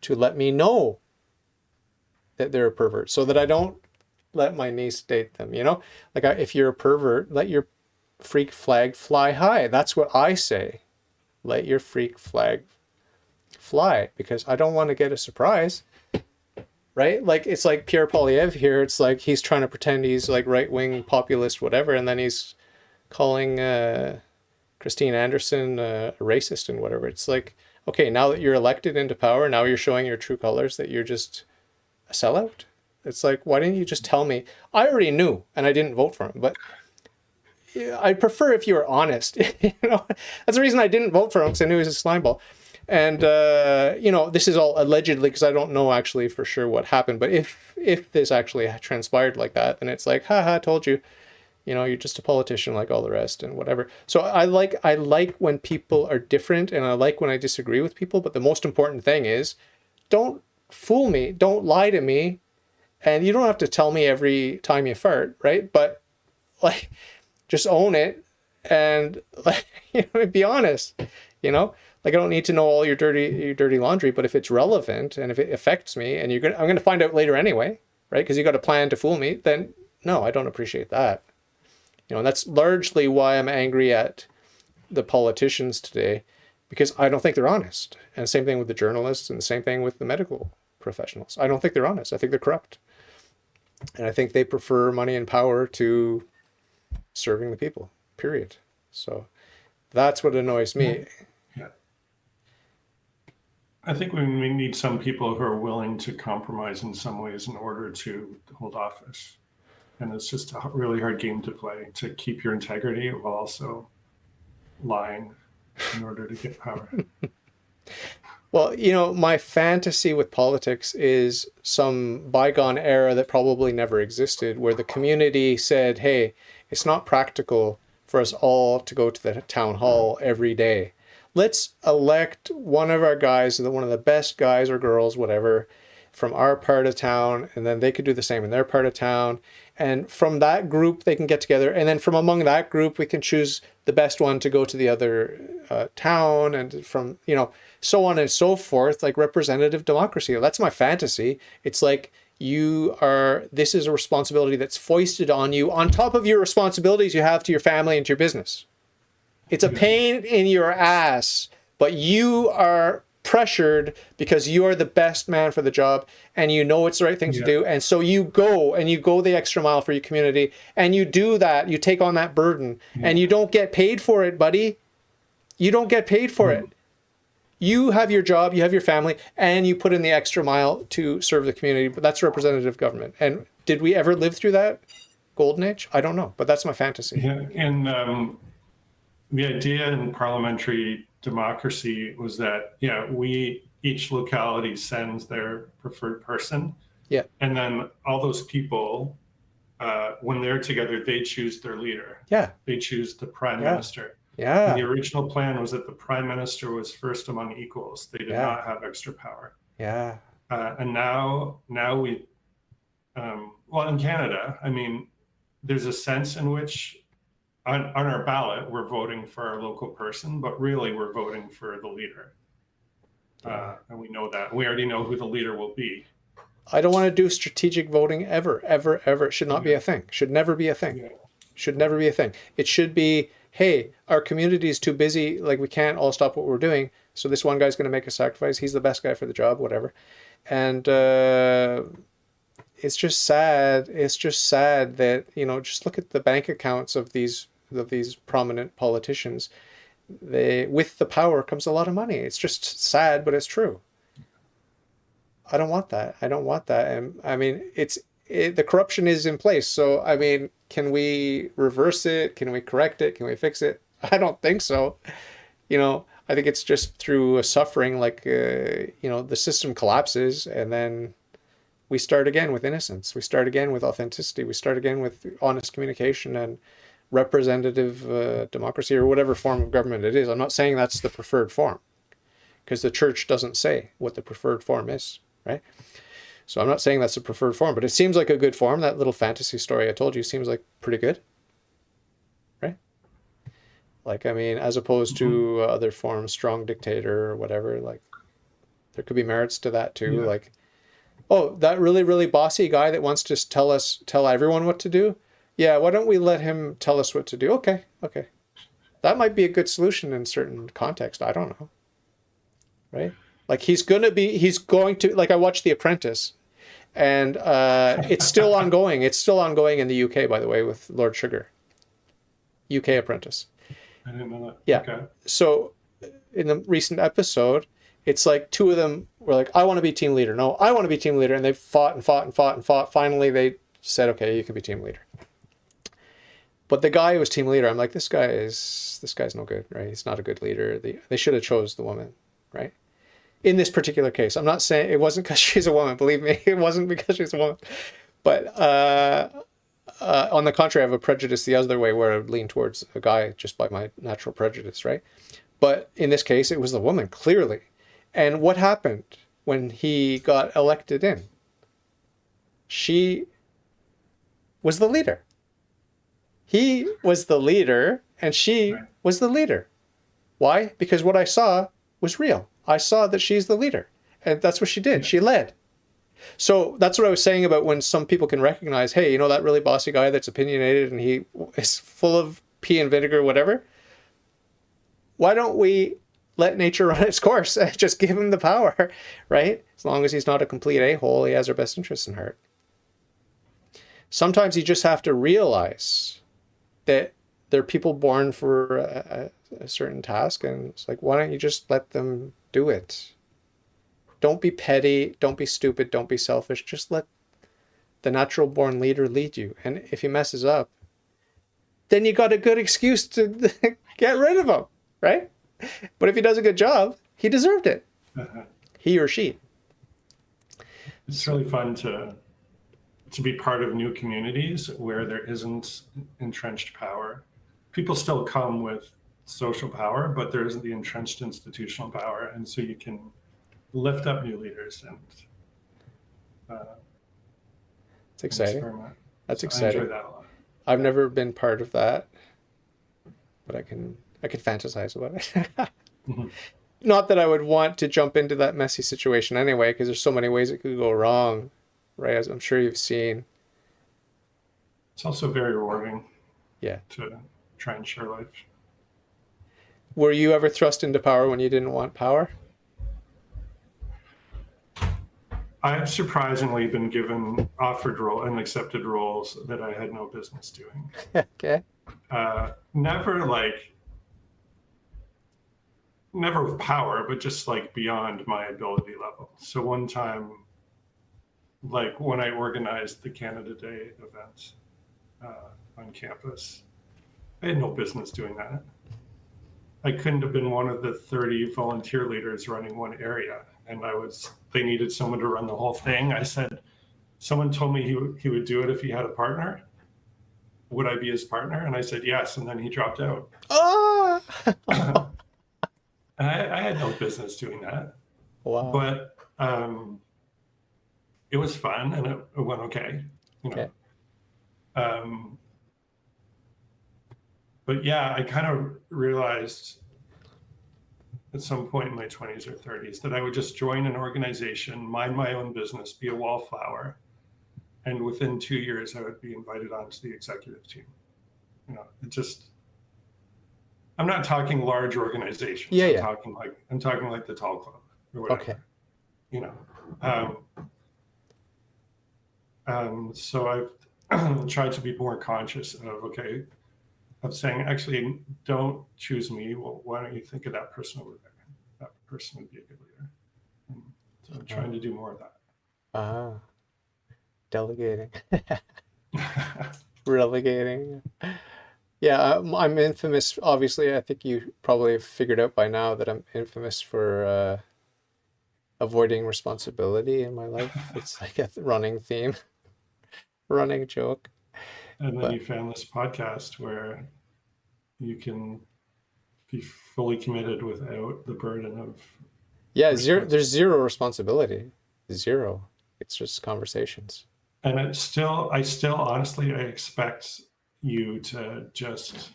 let me know that they're a pervert, so that I don't let my niece date them. You know, like if you're a pervert, let your freak flag fly high. That's what I say. Let your freak flag fly, because I don't want to get a surprise. Right? Like, it's like Pierre Poilievre here. It's like he's trying to pretend he's like right-wing populist, whatever, and then he's calling Christine Anderson a racist and whatever. It's like, okay, now that you're elected into power, now you're showing your true colors that you're just a sellout. It's like, why didn't you just tell me? I already knew, and I didn't vote for him, but I'd prefer if you were honest. You know, that's the reason I didn't vote for him, because I knew he was a slimeball. And this is all allegedly, because I don't know actually for sure what happened. But if this actually transpired like that, then it's like, haha, I told you. You're just a politician like all the rest and whatever. So I like when people are different, and I like when I disagree with people. But the most important thing is, don't fool me, don't lie to me, and you don't have to tell me every time you fart, right? But like, just own it, and like, be honest. Like, I don't need to know all your dirty laundry, but if it's relevant and if it affects me, and I'm gonna find out later anyway, right? Because you got a plan to fool me, then no, I don't appreciate that. And that's largely why I'm angry at the politicians today, because I don't think they're honest. And same thing with the journalists, and the same thing with the medical professionals. I don't think they're honest. I think they're corrupt. And I think they prefer money and power to serving the people, period. So that's what annoys me. Yeah. I think we need some people who are willing to compromise in some ways in order to hold office. And it's just a really hard game to play, to keep your integrity while also lying in order to get power. Well, my fantasy with politics is some bygone era that probably never existed, where the community said, hey, it's not practical for us all to go to the town hall every day. Let's elect one of our guys, one of the best guys or girls, whatever, from our part of town, and then they could do the same in their part of town. And from that group, they can get together. And then from among that group, we can choose the best one to go to the other town, and from, so on and so forth, like representative democracy. That's my fantasy. It's like this is a responsibility that's foisted on you on top of your responsibilities you have to your family and to your business. It's a pain in your ass, but you are pressured because you are the best man for the job, and it's the right thing to do, and so you go the extra mile for your community, and you do that, you take on that burden, and you don't get paid for it, buddy. You don't get paid for it. You have your job, you have your family, and you put in the extra mile to serve the community. But that's representative government. And did we ever live through that golden age? I don't know, but that's my fantasy. Yeah, and the idea in parliamentary democracy was that, each locality sends their preferred person. Yeah. And then all those people, when they're together, they choose their leader. Yeah. They choose the prime minister. Yeah. And the original plan was that the prime minister was first among equals. They did not have extra power. Yeah. And now we, in Canada, there's a sense in which on our ballot, we're voting for our local person, but really we're voting for the leader. And we know that. We already know who the leader will be. I don't want to do strategic voting ever. It should not be a thing. Should never be a thing. Yeah. Should never be a thing. It should be, hey, our community is too busy. Like, we can't all stop what we're doing. So this one guy's going to make a sacrifice. He's the best guy for the job, whatever. And it's just sad. It's just sad that, just look at the bank accounts of these prominent politicians. With the power comes a lot of money. It's just sad, but it's true. I don't want that. And the corruption is in place. So, can we reverse it? Can we correct it? Can we fix it? I don't think so. I think it's just through suffering, the system collapses, and then we start again with innocence. We start again with authenticity. We start again with honest communication and representative democracy, or whatever form of government it is. I'm not saying that's the preferred form, because the church doesn't say what the preferred form is, right? So I'm not saying that's the preferred form, but it seems like a good form. That little fantasy story I told you seems like pretty good, right? As opposed to other forms, strong dictator or whatever, there could be merits to that too. Yeah. Oh, that really, really bossy guy that wants to tell everyone what to do. Yeah, why don't we let him tell us what to do? Okay. That might be a good solution in certain context. I don't know. Right? He's going to, I watched The Apprentice, and it's still ongoing. It's still ongoing in the UK, by the way, with Lord Sugar. UK Apprentice. I didn't know that. Yeah. Okay. So in the recent episode, it's like two of them were like, I want to be team leader. No, I want to be team leader. And they fought and fought and fought and fought. Finally, they said, okay, you can be team leader. But the guy who was team leader, I'm like, this guy's no good, right? He's not a good leader. They should have chose the woman, right? In this particular case, I'm not saying it wasn't because she's a woman. Believe me, it wasn't because she's a woman. But on the contrary, I have a prejudice the other way where I would lean towards a guy just by my natural prejudice, right? But in this case, it was the woman, clearly. And what happened when he got elected in? She was the leader. He was the leader, and she was the leader. Why? Because what I saw was real. I saw that she's the leader, and that's what she did. She led. So that's what I was saying about when some people can recognize, hey, you know, that really bossy guy that's opinionated and he is full of pee and vinegar, whatever. Why don't we let nature run its course and just give him the power, right? As long as he's not a complete a-hole, he has our best interests in heart. Sometimes you just have to realize that there are people born for a certain task, and it's like, why don't you just let them do it? Don't be petty, don't be stupid, don't be selfish. Just let the natural born leader lead you. And if he messes up, then you got a good excuse to get rid of him, right? But if he does a good job, he deserved it. He or she. It's really fun to be part of new communities where there isn't entrenched power. People still come with social power, but there isn't the entrenched institutional power. And so you can lift up new leaders and it's exciting. Experiment. That's so exciting. I enjoy that a lot. I've never been part of that, but I can fantasize about it. Mm-hmm. Not that I would want to jump into that messy situation anyway, because there's so many ways it could go wrong, right? As I'm sure you've seen. It's also very rewarding. Yeah. To try and share life. Were you ever thrust into power when you didn't want power? I've surprisingly been given offered role and accepted roles that I had no business doing. Okay. Never with power, but just like beyond my ability level. So one time, like when I organized the Canada Day event on campus, I had no business doing that. I couldn't have been one of the 30 volunteer leaders running one area. And they needed someone to run the whole thing. I said, someone told me he would do it if he had a partner. Would I be his partner? And I said, yes. And then he dropped out. Oh! I had no business doing that. Wow. But it was fun and it went okay. You know. Okay. But yeah, I kind of realized at some point in my 20s or 30s that I would just join an organization, mind my own business, be a wallflower. And within 2 years, I would be invited onto the executive team. You know, I'm not talking large organizations. Yeah, I'm talking like the Tall Club or whatever. Okay. You know, so I've tried to be more conscious of saying, actually, don't choose me. Well, why don't you think of that person over there? That person would be a good leader. And so I'm trying to do more of that. Delegating. Relegating. Yeah, I'm infamous. Obviously, I think you probably have figured out by now that I'm infamous for avoiding responsibility in my life. It's like a running theme, running joke. And then you found this podcast where you can be fully committed without the burden of there's zero responsibility. Zero. It's just conversations. And I still honestly, I expect you to just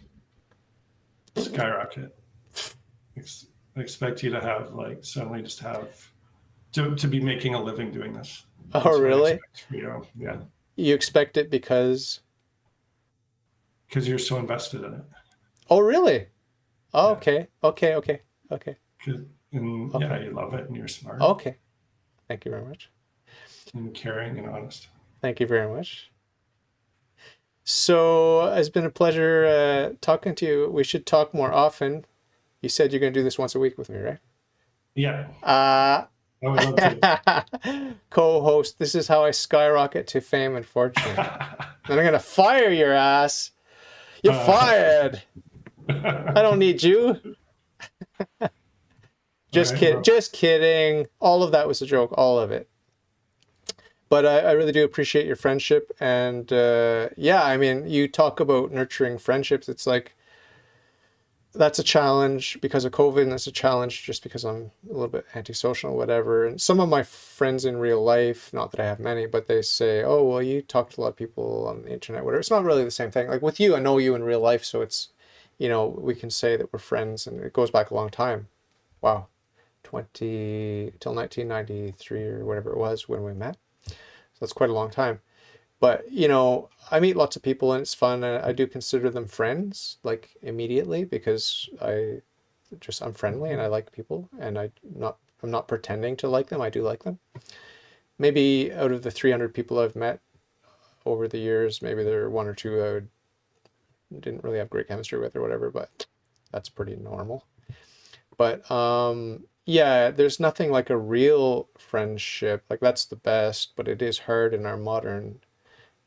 skyrocket. I expect you to have suddenly just have to be making a living doing this. That's really? Yeah. You expect it because you're so invested in it. Oh, really? Oh, Yeah. Okay. And okay. Yeah, you love it and you're smart. Okay. Thank you very much. And caring and honest. Thank you very much. So it's been a pleasure talking to you. We should talk more often. You said you're going to do this once a week with me, right? Yeah. I would love to. Co-host. This is how I skyrocket to fame and fortune. And I'm going to fire your ass. You're fired. I don't need you. Right? Well, Just kidding. All of that was a joke. All of it. But I really do appreciate your friendship. And yeah, I mean, you talk about nurturing friendships. It's like, that's a challenge because of COVID, and that's a challenge just because I'm a little bit antisocial or whatever. And some of my friends in real life, not that I have many, but they say, oh, well, you talk to a lot of people on the internet, whatever. It's not really the same thing. Like with you, I know you in real life, so it's, we can say that we're friends, and it goes back a long time. Wow. till 1993 or whatever it was when we met. So that's quite a long time. But, I meet lots of people and it's fun. And I do consider them friends, like immediately, because I'm friendly and I like people, and I'm not pretending to like them. I do like them. Maybe out of the 300 people I've met over the years, maybe there are one or two didn't really have great chemistry with or whatever, but that's pretty normal. But yeah, there's nothing like a real friendship. Like that's the best, but it is hard in our modern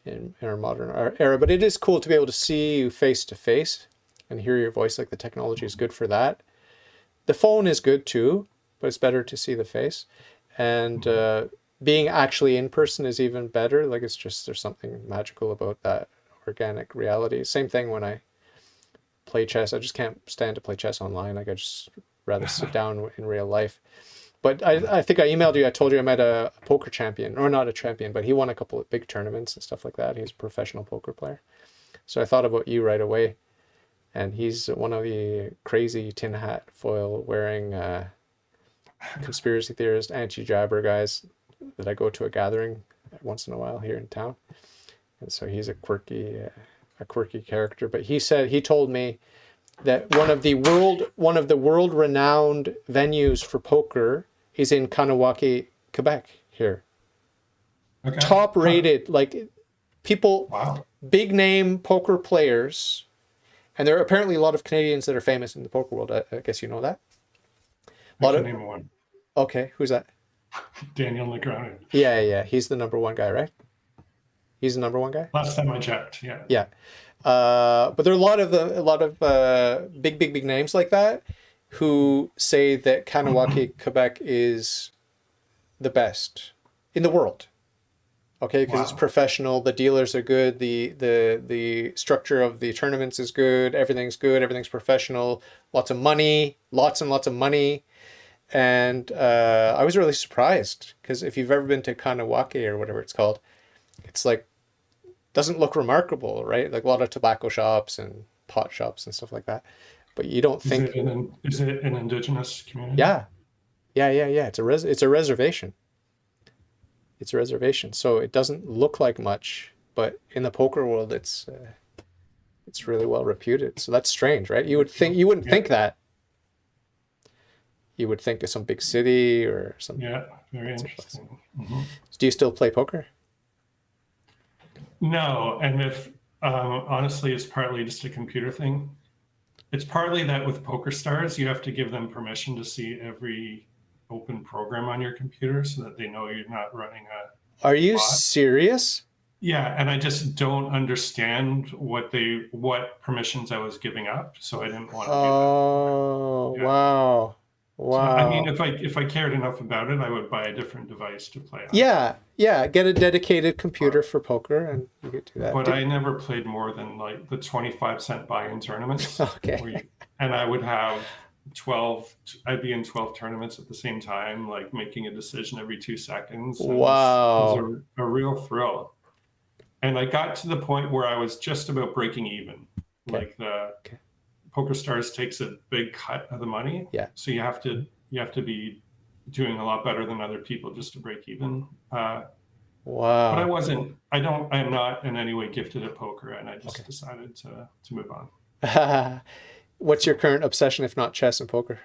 era. But it is cool to be able to see you face to face and hear your voice. Like the technology is good for that. The phone is good too, but it's better to see the face. And being actually in person is even better. Like there's something magical about that organic reality. Same thing when I play chess. I just can't stand to play chess online. Like I just rather sit down in real life. But I think I emailed you. I told you I met a poker champion, or not a champion, but he won a couple of big tournaments and stuff like that. He's a professional poker player. So I thought about you right away. And he's one of the crazy tin hat foil wearing conspiracy theorist, anti-jabber guys that I go to a gathering once in a while here in town. And so he's a quirky character. But he told me that one of the world renowned venues for poker is in Kanawake, Quebec here. okay. Top rated, like people, Wow. big name poker players. And there are apparently a lot of Canadians that are famous in the poker world. I guess you know that. I can name one. Okay, who's that? Daniel Negreanu. Yeah. He's the number one guy, right? He's the number one guy? Last time I checked, yeah. Yeah. But there are a lot of big names like that who say that Kanawake, Quebec is the best in the world. Okay, because it's professional, the dealers are good, the structure of the tournaments is good, everything's professional, lots and lots of money. And I was really surprised because if you've ever been to Kanawake or whatever it's called, it's like doesn't look remarkable, right? Like a lot of tobacco shops and pot shops and stuff like that. But you don't think Is it an indigenous community? Yeah. It's a reservation. It's a reservation. So it doesn't look like much, but in the poker world it's really well reputed. So that's strange, right? You wouldn't think that. You would think of some big city or something. Yeah, very interesting. Mm-hmm. Do you still play poker? No, and if honestly, it's partly just a computer thing. It's partly that with PokerStars, you have to give them permission to see every open program on your computer so that they know you're not running a Are you bot. serious? Yeah, and I just don't understand what permissions I was giving up, so I didn't want to do that. Oh, Yeah. wow. So, I mean, if I cared enough about it, I would buy a different device to play on. Yeah. Get a dedicated computer for poker and you could do that. But I never played more than like the 25-cent buy-in tournaments. Okay. And I would have 12, I'd be in 12 tournaments at the same time, like making a decision every 2 seconds. And Wow. It was a real thrill. And I got to the point where I was just about breaking even. Okay. Like the PokerStars takes a big cut of the money. Yeah. So you have to be doing a lot better than other people just to break even. Wow. But I'm not in any way gifted at poker, and I just decided to move on. What's your current obsession, if not chess and poker,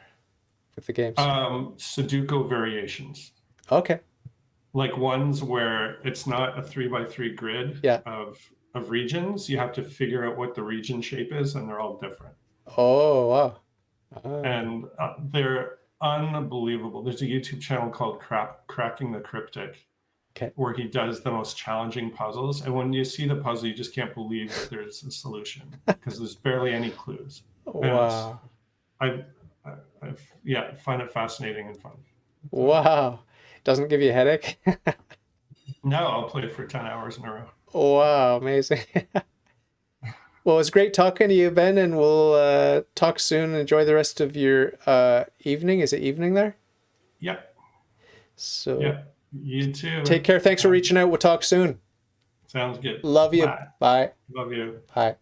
with the games? Sudoku variations. Okay. Like ones where it's not a 3x3 grid of regions. You have to figure out what the region shape is, and they're all different. Oh, wow. And they're unbelievable. There's a YouTube channel called Cracking the Cryptic, where he does the most challenging puzzles. And when you see the puzzle, you just can't believe that there's a solution because there's barely any clues. Wow. I I find it fascinating and fun. So, Wow. Doesn't give you a headache? now I'll play for 10 hours in a row. Wow, amazing. Well, it's great talking to you, Ben, and we'll talk soon. Enjoy the rest of your evening. Is it evening there? Yeah. So Yeah. You too. take care. Thanks for reaching out. We'll talk soon. Sounds good. Love you. Bye. Bye. Love you. Bye.